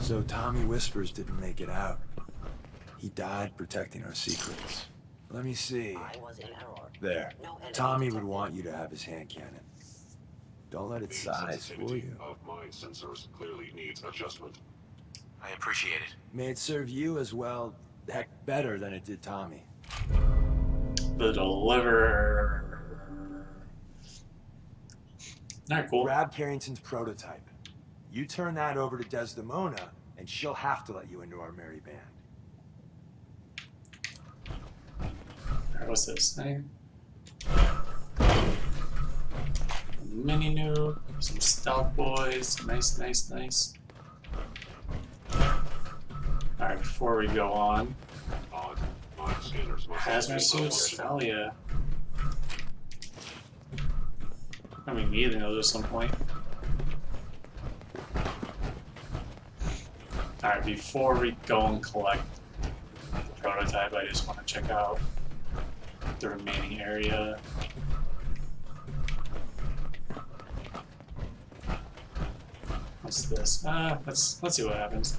So Tommy Whispers didn't make it out. He died protecting our secrets. Let me see. I was in error. There. No enemy Tommy would detected. want you to have his hand cannon. Don't let its The size fool sensitivity you. of my sensors clearly needs adjustment. I appreciate it. May it serve you as well, heck, better than it did Tommy. The deliverer. Alright, cool. Grab Carrington's prototype. You turn that over to Desdemona, and she'll have to let you into our merry band. Alright, what's this thing? Mini noob, some stout boys. Nice, nice, nice. Alright, before we go on, Odd. My scanners must hazmat suits? Hell yeah. I mean, we need those at some point. Alright, before we go and collect the prototype, I just want to check out the remaining area. What's this? Let's see what happens.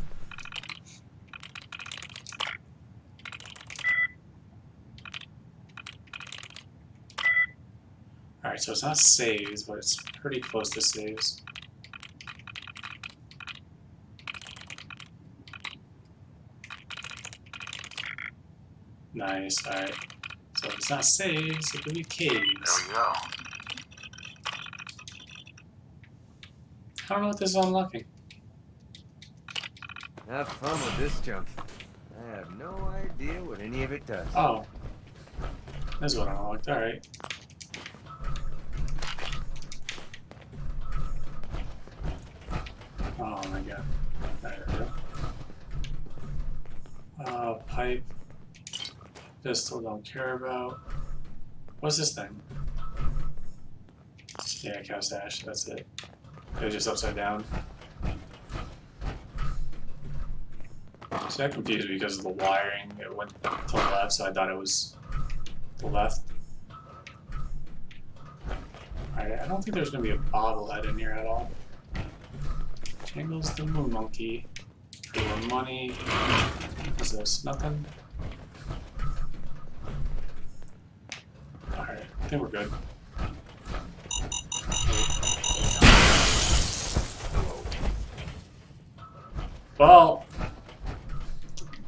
Alright, so it's not saves, but it's pretty close to saves. Nice, alright. So if it's not saves, it could be caves. There we go. I don't know what this is unlocking. Have fun with this junk. I have no idea what any of it does. Oh. This is what I unlocked, alright. Oh my god. There we go. Pipe. Pistol, don't care about. What's this thing? Yeah, cow stash, that's it. It's just upside down. So that confused me because of the wiring. It went to the left, so I thought it was the left. Alright, I don't think there's gonna be a bobblehead in here at all. Jangles the Moon Monkey. For more money. What's this? Nothing? Alright, I think we're good. Well,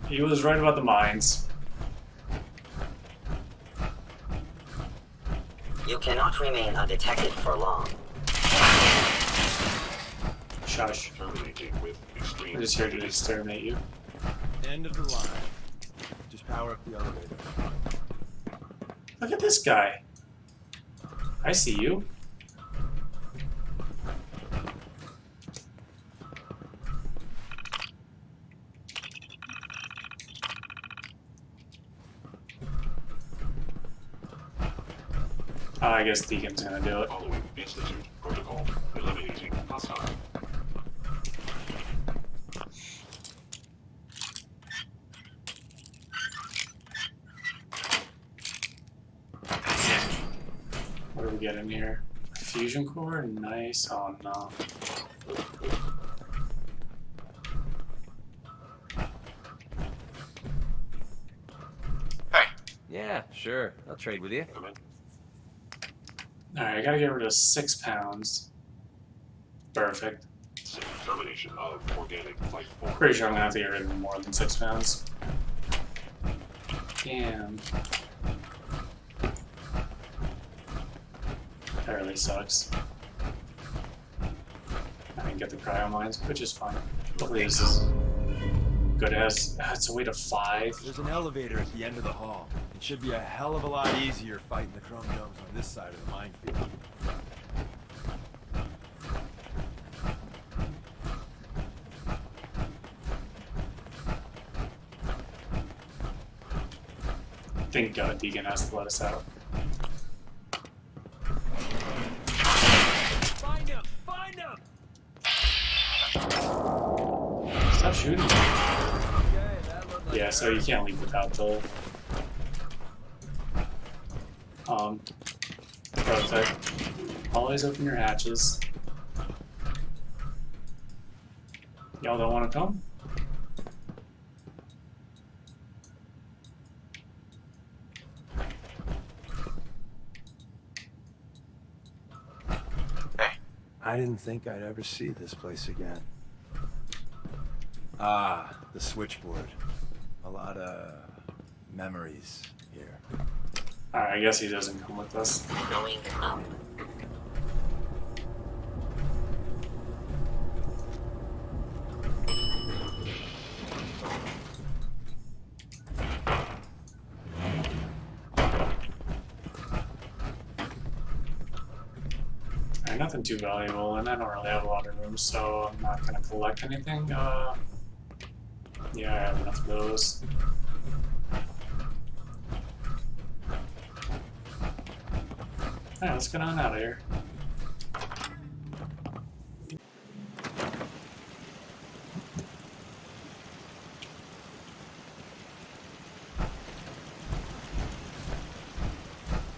he was right about the mines. You cannot remain undetected for long. Shush. Terminating with extreme. I'm just here to exterminate you. End of the line. Just power up the elevator. Look at this guy. I see you. I guess Deacon's gonna do it. Following Institute protocol. Eliminating hostile. What do we get in here? A fusion core? Nice. Oh no. Yeah, sure. I'll trade with you. Come in. Alright, I gotta get rid of 6 pounds. Perfect. Termination of organic life form. Pretty sure I'm gonna have to get rid of more than 6 pounds. Damn. That really sucks. I didn't get the cryo mines, which is fine. Hopefully this is good. It's a weight of 5. There's an elevator at the end of the hall. It should be a hell of a lot easier fighting the chrome domes on this side of the minefield. Thank God Deacon has to let us out. Find him! Find him! Stop shooting. Okay, that looked like Yeah, so you can't leave without the prototype. Always open your hatches. Y'all don't want to come? I didn't think I'd ever see this place again. Ah, the switchboard. A lot of memories here. Alright, I guess he doesn't come with us. Going up. Alright, nothing too valuable, and I don't really have a lot of room, so I'm not gonna collect anything. Yeah, I have enough of those. Alright, let's get on out of here.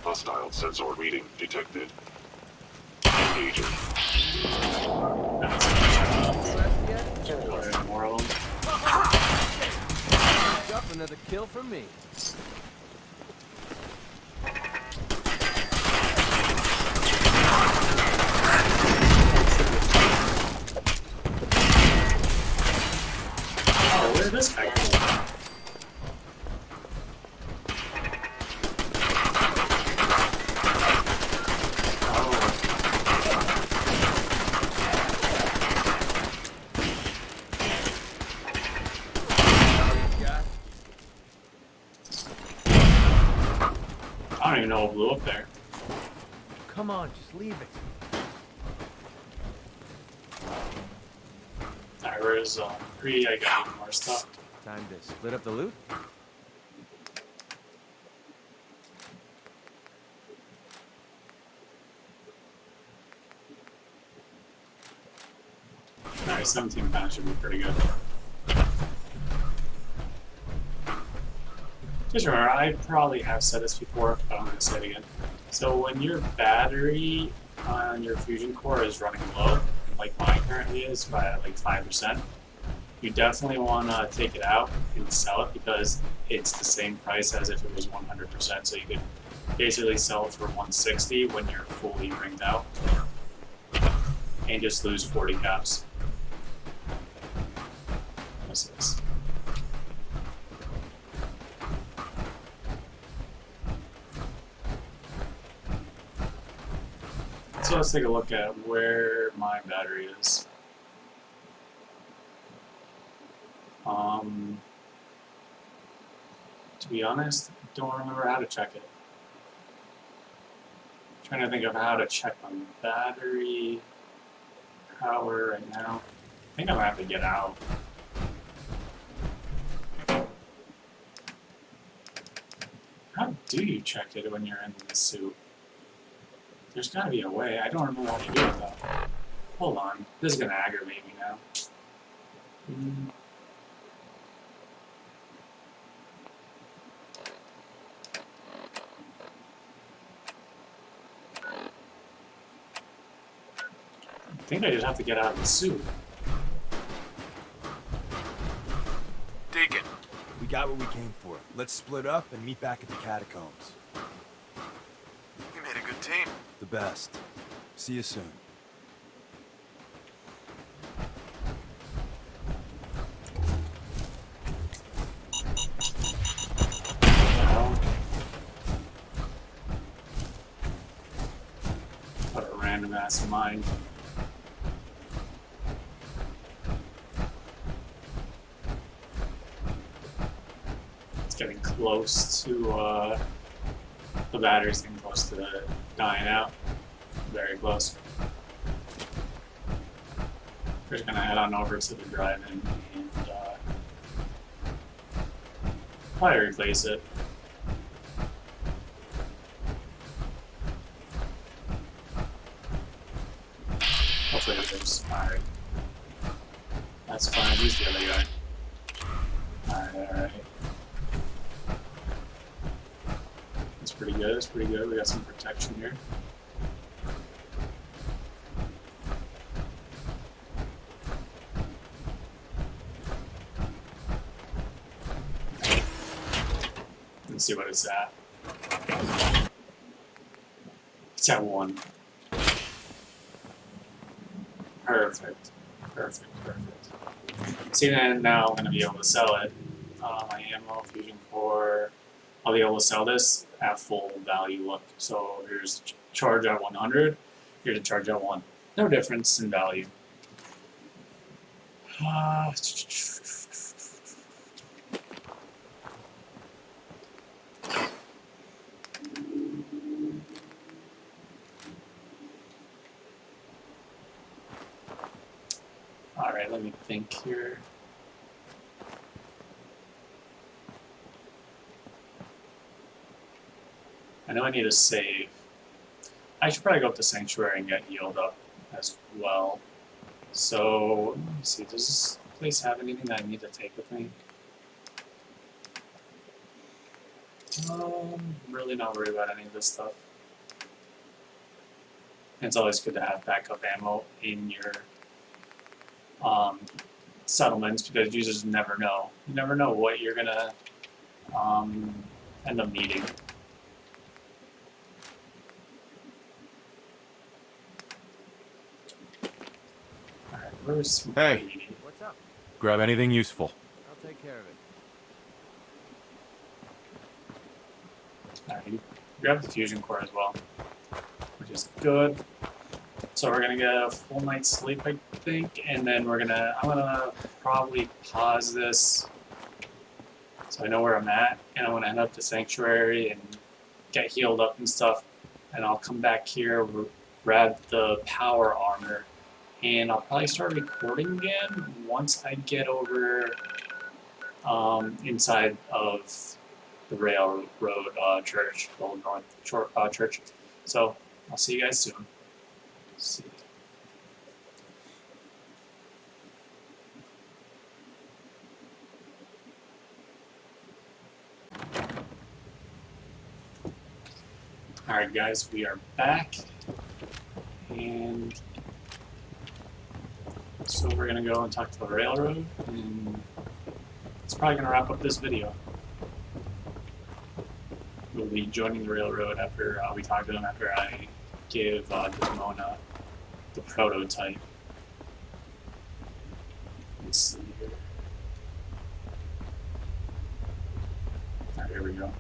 Hostile sensor reading detected. Engaging. Alright, more of them. up another kill from me. Oh, where did this guy go? I don't even know what blew up there. Come on, just leave it. Alright, where is Three? I got even more stuff. Time to split up the loot. Alright, 17 pounds should be pretty good. Just remember, I probably have said this before, but I'm going to say it again. So when your battery on your fusion core is running low, like mine currently is by like 5%, you definitely want to take it out and sell it because it's the same price as if it was 100%. So you could basically sell it for 160 when you're fully ringed out and just lose 40 caps. What's this? So let's take a look at where my battery is. To be honest, I don't remember how to check it. I'm trying to think of how to check my battery power right now. I think I'm gonna have to get out. How do you check it when you're in the suit? There's gotta be a way. I don't remember what to do with that. Hold on. This is gonna aggravate me now. I think I just have to get out of the suit. Deacon! We got what we came for. Let's split up and meet back at the catacombs. We made a good team. The best. See you soon. What a random ass mine. Getting close to the battery's getting close to dying out. Very close. We're just gonna head on over to the drive-in and probably replace it. Hopefully it goes. Alright. That's fine, he's the other guy. Alright. Pretty good, it's pretty good. We got some protection here. Let's see what it's at. It's at 1. Perfect. Perfect, perfect. See, then now I'm going to be able to sell it. My ammo, fusion core. I'll be able to sell this at full value. Look, so here's charge at 100, here's a charge at 1. No difference in value. Alright, let me think here. I know I need to save. I should probably go up to Sanctuary and get healed up as well. So, let me see, does this place have anything that I need to take with me? Really not worried about any of this stuff. It's always good to have backup ammo in your settlements because you just never know. You never know what you're gonna end up needing. Where's Hey. What's up? Grab anything useful. I'll take care of it. Alright, grab the fusion core as well, which is good. So we're gonna get a full night's sleep, I think, and then I'm gonna probably pause this so I know where I'm at, and I'm gonna head up to Sanctuary and get healed up and stuff, and I'll come back here, grab the power armor, and I'll probably start recording again once I get over inside of the Railroad Church, Old North Church. So I'll see you guys soon. See. Alright guys, we are back. And so we're gonna go and talk to the railroad, and it's probably gonna wrap up this video. We'll be joining the railroad after we talk to them after I give Desmona the prototype. Let's see here. Alright, here we go.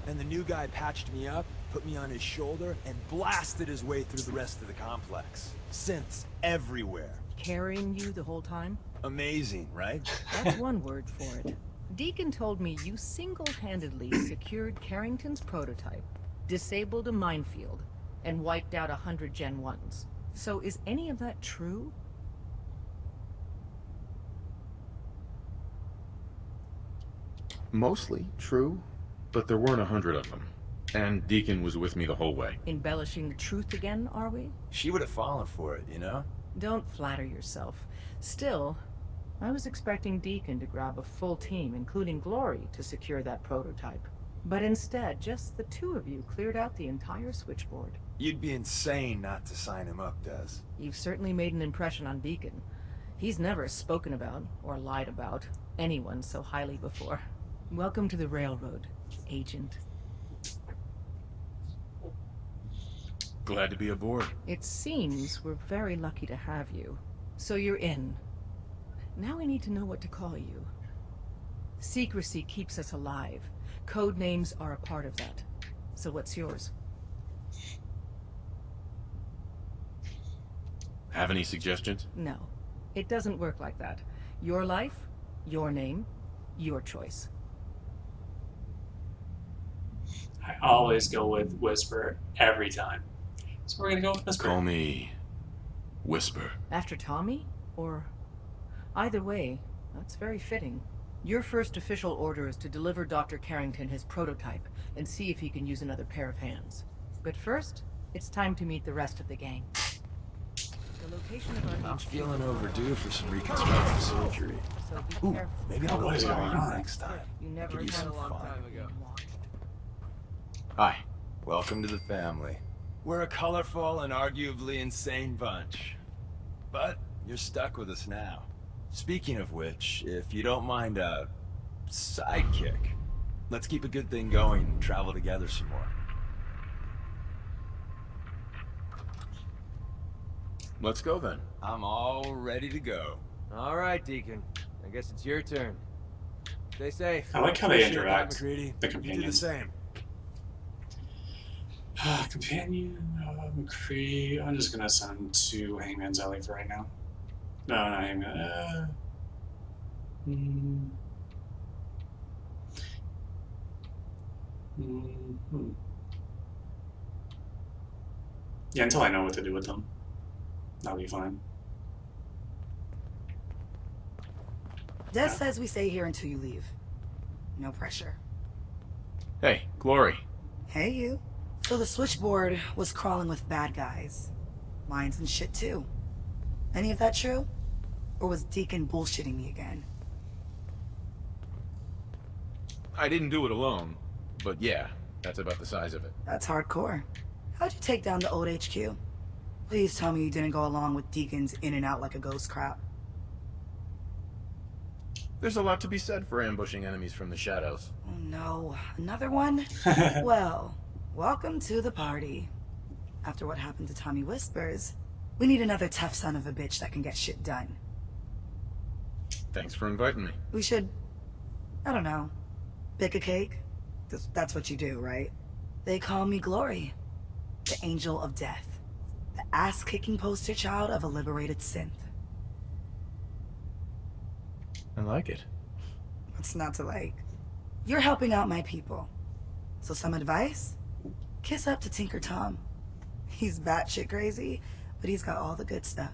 And the new guy patched me up, put me on his shoulder, and blasted his way through the rest of the complex. Synths everywhere. Carrying you the whole time? Amazing, right? That's one word for it. Deacon told me you single-handedly secured Carrington's prototype, disabled a minefield, and wiped out 100 Gen 1s. So is any of that true? Mostly true, but there weren't 100 of them. And Deacon was with me the whole way. Embellishing the truth again, are we? She would have fallen for it, you know? Don't flatter yourself. Still, I was expecting Deacon to grab a full team, including Glory, to secure that prototype. But instead, just the two of you cleared out the entire switchboard. You'd be insane not to sign him up, Des. You've certainly made an impression on Deacon. He's never spoken about, or lied about, anyone so highly before. Welcome to the railroad, Agent. Glad to be aboard. It seems we're very lucky to have you. So you're in. Now we need to know what to call you. Secrecy keeps us alive. Code names are a part of that. So what's yours? Have any suggestions? No. It doesn't work like that. Your life, your name, your choice. I always go with Whisper every time. So we're gonna go with Whisper. Call me Whisper. After Tommy? Or... Either way, that's very fitting. Your first official order is to deliver Dr. Carrington his prototype and see if he can use another pair of hands. But first, it's time to meet the rest of the gang. The location of our I'm feeling overdue for some reconstructive surgery. So be Ooh, careful. maybe I'll go What is with going you on? next time. You never Could use had some a long fun. time ago. Hi, welcome to the family. We're a colorful and arguably insane bunch. But you're stuck with us now. Speaking of which, if you don't mind a sidekick, let's keep a good thing going and travel together some more. Let's go then. I'm all ready to go. All right, Deacon. I guess it's your turn. Stay safe. I like how they Appreciate that, interact, McCready. the You do the companions. same. Companion, McCree. I'm just gonna send to Hangman's Alley for right now. No, not Hangman. Yeah, until I know what to do with them. That'll be fine. Des says we stay here until you leave. No pressure. Hey, Glory. Hey, you. So the switchboard was crawling with bad guys. Mines and shit, too. Any of that true? Or was Deacon bullshitting me again? I didn't do it alone, but yeah, that's about the size of it. That's hardcore. How'd you take down the old HQ? Please tell me you didn't go along with Deacon's in and out like a ghost crap. There's a lot to be said for ambushing enemies from the shadows. Oh no, another one? Well, welcome to the party. After what happened to Tommy Whispers, we need another tough son of a bitch that can get shit done. Thanks for inviting me. We should, I don't know, bake a cake? That's what you do, right? They call me Glory, the Angel of Death, the ass-kicking poster child of a liberated synth. I like it. What's not to like? You're helping out my people. So some advice? Kiss up to Tinker Tom. He's batshit crazy, but he's got all the good stuff.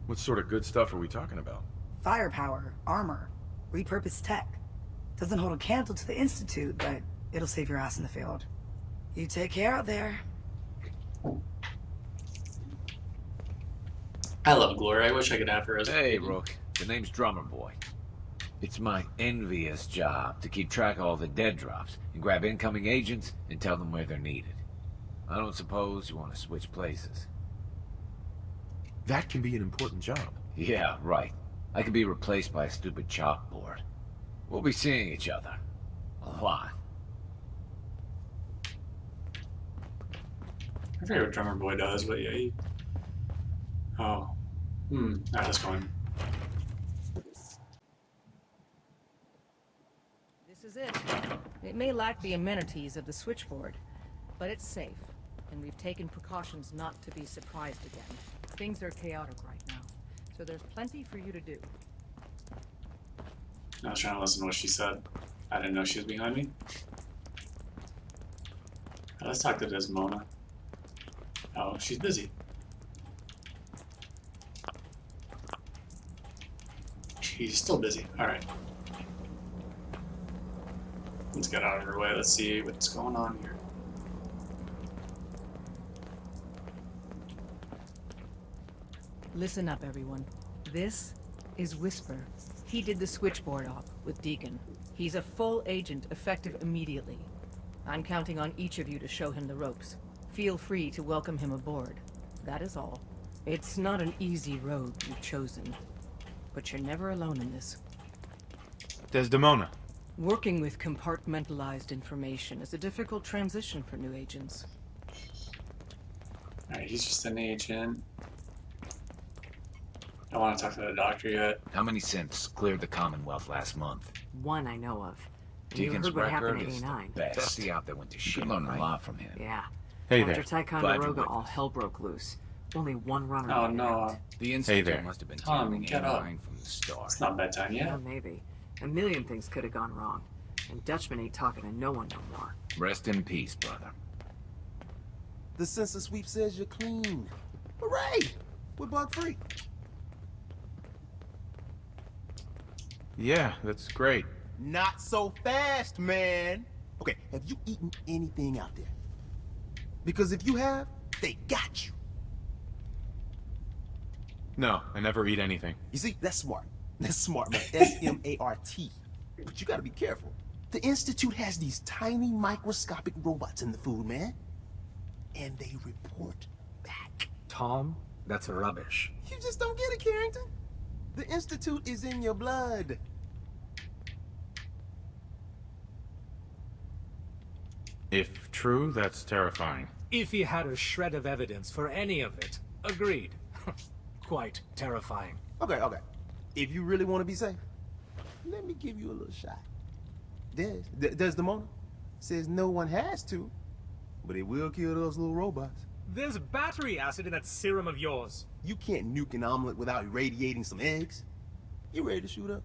What sort of good stuff are we talking about? Firepower, armor, repurposed tech. Doesn't hold a candle to the Institute, but it'll save your ass in the field. You take care out there. I love Glory. I wish I could have her as a Hey, baby. Rook. The name's Drummer Boy. It's my envious job to keep track of all the dead drops and grab incoming agents and tell them where they're needed. I don't suppose you want to switch places. That can be an important job. Yeah, right. I could be replaced by a stupid chalkboard. We'll be seeing each other. A lot. I forget what Drummer Boy does, but yeah, he... Oh. Not this one. This is it. It may lack the amenities of the switchboard, but it's safe, and we've taken precautions not to be surprised again. Things are chaotic right now, so there's plenty for you to do. I was trying to listen to what she said. I didn't know she was behind me. Let's talk to Desmona. Oh, she's busy. She's still busy. Alright. Let's get out of her way. Let's see what's going on here. Listen up, everyone. This is Whisper. He did the switchboard op with Deacon. He's a full agent, effective immediately. I'm counting on each of you to show him the ropes. Feel free to welcome him aboard. That is all. It's not an easy road you've chosen, but you're never alone in this. Desdemona. Working with compartmentalized information is a difficult transition for new agents. Alright, he's just an agent. I want to talk to the doctor yet. How many synths cleared the Commonwealth last month? One I know of. And you Deacon's heard what happened record at is the A9. best. That's the op that went to shit. You could learn a lot from him. Yeah. Hey After there. Ticonderoga, all hell broke loose. Only one runner. Oh made it no. out. The Hey Institute there. must have been Tom, tuning get in up. line from the start. It's not bedtime yet. Yeah, maybe. A million things could have gone wrong. And Dutchman ain't talking to no one no more. Rest in peace, brother. The census sweep says you're clean. Hooray! We're bug free. Yeah, that's great. Not so fast, man. Okay, have you eaten anything out there? Because if you have, they got you. No, I never eat anything. You see, that's smart. That's smart, man. S-M-A-R-T. But you gotta be careful. The Institute has these tiny microscopic robots in the food, man. And they report back. Tom, that's rubbish. You just don't get it, Carrington. The Institute is in your blood. If true, that's terrifying. If he had a shred of evidence for any of it, agreed. Quite terrifying. Okay. If you really want to be safe, let me give you a little shot. Desdemona says no one has to, but it will kill those little robots. There's battery acid in that serum of yours. You can't nuke an omelet without irradiating some eggs. You ready to shoot up?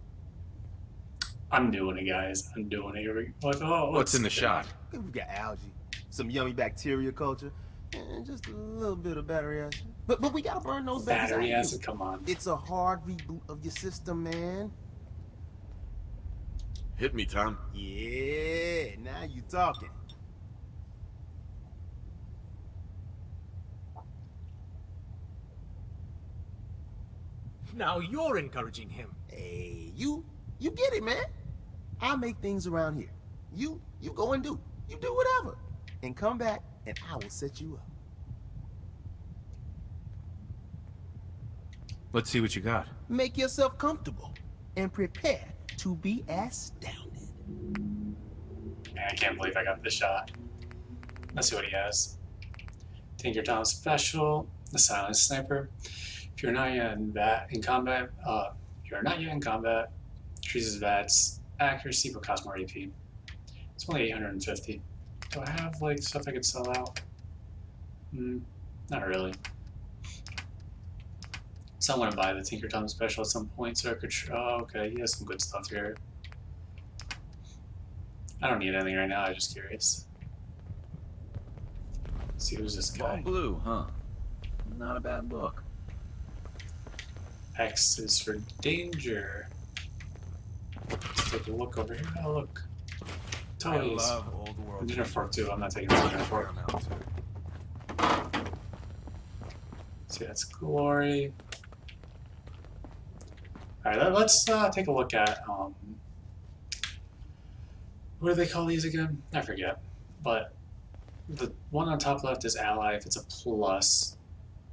I'm doing it, guys. I'm doing it. Like, oh, What's in the shot? We got algae, some yummy bacteria culture, and just a little bit of battery acid. But we gotta burn those battery out. acid? Come on. It's a hard reboot of your system, man. Hit me, Tom. Yeah, now you talking. Now you're encouraging him. Hey, you get it, man. I make things around here. You go and do. You do whatever. And come back and I will set you up. Let's see what you got. Make yourself comfortable and prepare to be astounded. Man, I can't believe I got this shot. Let's see what he has. Tinker Tom Special, the Silent Sniper. If you're not yet in combat, increases VATS accuracy but costs more AP. It's only 850. Do I have like stuff I could sell out? Not really. So I'm gonna buy the Tinker Tom Special at some point so I could. Oh, okay, he has some good stuff here. I don't need anything right now. I'm just curious. Let's see who's this guy. All blue, huh? Not a bad look. X is for danger. Let's take a look over here. Oh, look. Toys. I love old world. Dinner fork, too. I'm not taking the dinner fork. See, that's Glory. Alright, let's take a look at, what do they call these again? I forget. But the one on top left is ally if it's a plus,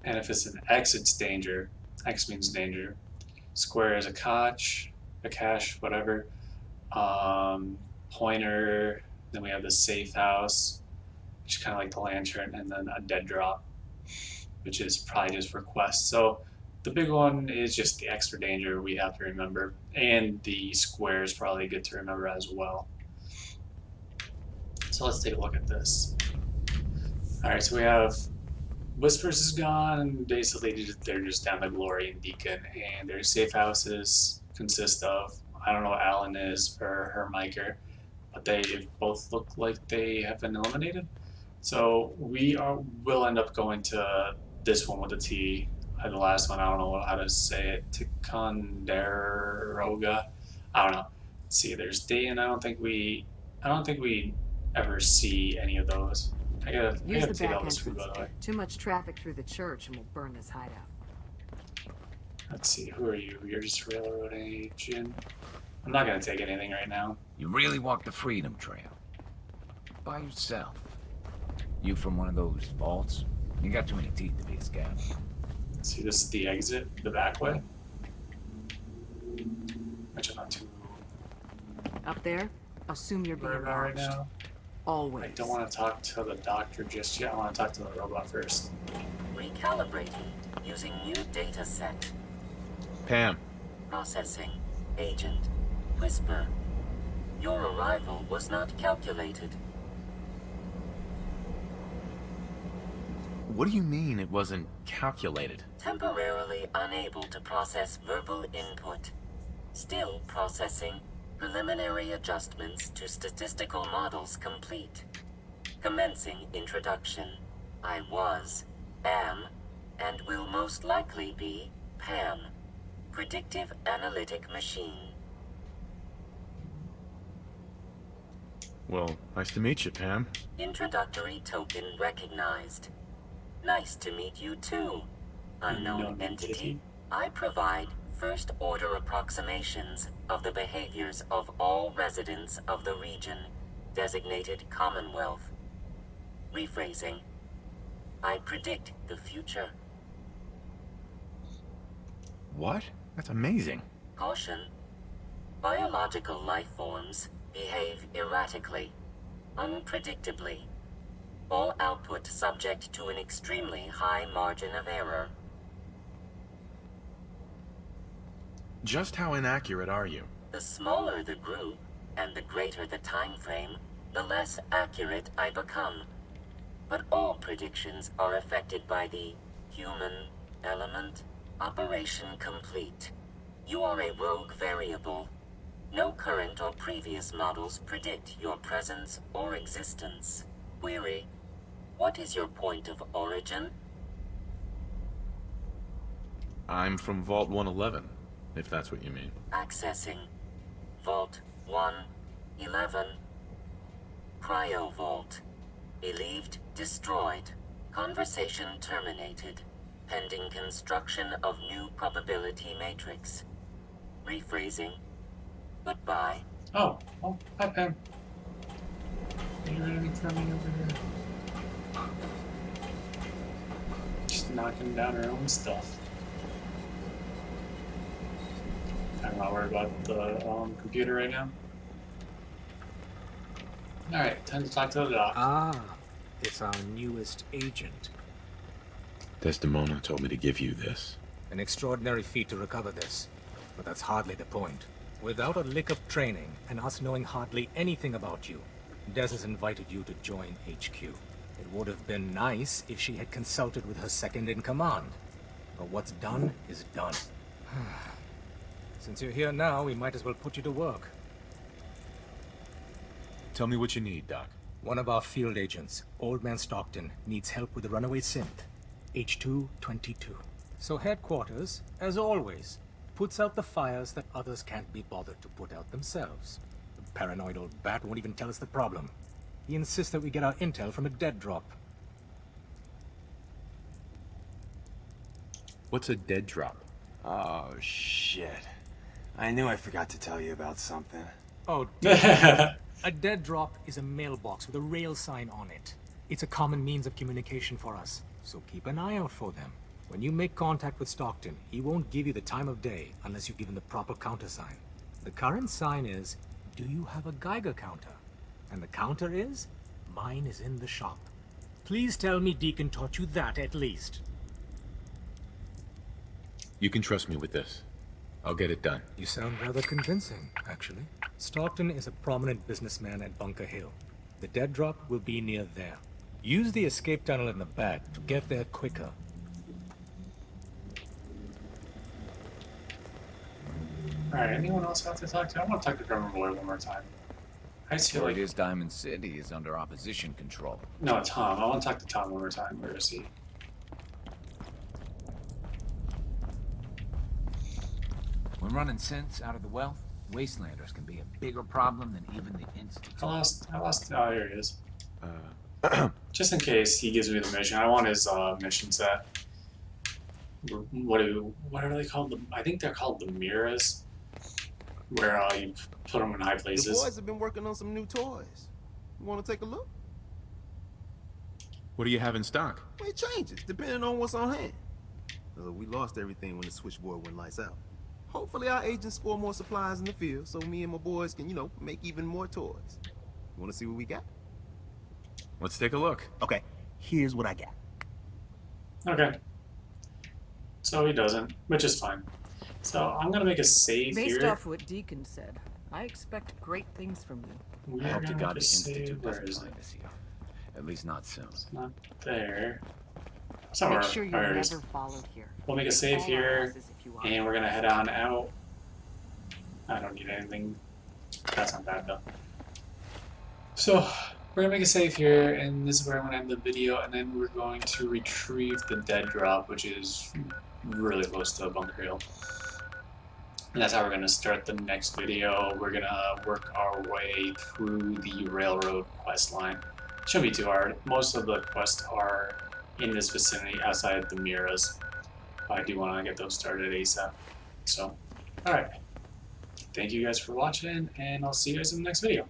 and if it's an X, it's danger. X means danger. Square is a cache, whatever. Pointer. Then we have the safe house, which is kind of like the lantern, and then a dead drop, which is probably just for quests. So the big one is just the extra danger we have to remember, and the square is probably good to remember as well. So let's take a look at this. Alright, so we have Whispers is gone, and basically they're just down to Glory and Deacon, and their safe houses consist of, I don't know what Alan is or Hermiker, but they both look like they have been eliminated. So we'll end up going to this one with a T. The last one, I don't know how to say it. Ticonderoga. I don't know. Let's see, there's D, and I don't think we ever see any of those. I gotta take all this food, by the way. Too much traffic through the church, and we'll burn this hideout. Let's see, who are you? You're just a railroad agent. I'm not gonna take anything right now. You really walked the Freedom Trail? By yourself? You from one of those vaults? You got too many teeth to be a scout. See, this is the exit, the back way. Which I'm not too Up there, assume you're being worried about right watched. now. Always. I don't want to talk to the doctor just yet. I want to talk to the robot first. Recalibrating using new data set. Pam. Processing. Agent. Whisper. Your arrival was not calculated. What do you mean it wasn't calculated? Temporarily unable to process verbal input. Still processing. Preliminary adjustments to statistical models complete. Commencing introduction. I was, am, and will most likely be Pam. Predictive analytic machine. Well, nice to meet you, Pam. Introductory token recognized. Nice to meet you too, unknown entity. I provide first-order approximations of the behaviors of all residents of the region, designated Commonwealth. Rephrasing. I predict the future. What? That's amazing. Caution. Biological life forms behave erratically, unpredictably. All output subject to an extremely high margin of error. Just how inaccurate are you? The smaller the group, and the greater the time frame, the less accurate I become. But all predictions are affected by the human element. Operation complete. You are a rogue variable. No current or previous models predict your presence or existence. Query. What is your point of origin? I'm from Vault 111, if that's what you mean. Accessing. Vault 111. Cryo Vault. Believed destroyed. Conversation terminated. Pending construction of new probability matrix. Rephrasing. Goodbye. Oh, hi Pam. You're anything from me over here? Just knocking down her own stuff. I'm not worried about the computer right now. Alright, time to talk to the doc. Ah, it's our newest agent. Desdemona told me to give you this. An extraordinary feat to recover this, but that's hardly the point. Without a lick of training, and us knowing hardly anything about you, Des has invited you to join HQ. It would have been nice if she had consulted with her second-in-command. But what's done is done. Since you're here now, we might as well put you to work. Tell me what you need, Doc. One of our field agents, Old Man Stockton, needs help with the runaway synth. H222. So headquarters, as always, puts out the fires that others can't be bothered to put out themselves. The paranoid old bat won't even tell us the problem. He insists that we get our intel from a dead drop. What's a dead drop? Oh, shit. I knew I forgot to tell you about something. Oh, damn. A dead drop is a mailbox with a rail sign on it. It's a common means of communication for us, so keep an eye out for them. When you make contact with Stockton, he won't give you the time of day unless you give him the proper countersign. The current sign is, do you have a Geiger counter? And the counter is, mine is in the shop. Please tell me Deacon taught you that at least. You can trust me with this. I'll get it done. You sound rather convincing, actually. Stockton is a prominent businessman at Bunker Hill. The dead drop will be near there. Use the escape tunnel in the back to get there quicker. Alright, anyone else have to talk to? I want to talk to Drummer Boy one more time. I just feel like... His Diamond City is under opposition control. No, Tom. I want to talk to Tom one more time. Where is he? When running sense out of the wealth, wastelanders can be a bigger problem than even the Institute. I lost, oh, here he is. Just in case he gives me the mission, I want his mission set. What are they called? I think they're called the Miras, where you put them in high places. The boys have been working on some new toys. You want to take a look? What do you have in stock? Well, it changes, depending on what's on hand. We lost everything when the switchboard went lights out. Hopefully our agents score more supplies in the field so me and my boys can, make even more toys. You want to see what we got? Let's take a look. Okay, here's what I got. Okay. So he doesn't, which is fine. So I'm gonna make a save Based here. off what Deacon said, I expect great things from you. I hope to God the Institute Where doesn't is find it? us here. At least not soon. It's not there. Somewhere. Make sure you're There it is. never followed here. We'll make a save All here, houses if you are. and we're gonna head on out. I don't need anything. That's not bad though. So we're gonna make a save here, and this is where I'm gonna end the video, and then we're going to retrieve the dead drop, which is really close to Bunker Hill. And that's how we're gonna start the next video. We're gonna work our way through the railroad quest line. Shouldn't be too hard. Most of the quests are in this vicinity outside the Miras. I do want to get those started ASAP. So, alright. Thank you guys for watching, and I'll see you guys in the next video.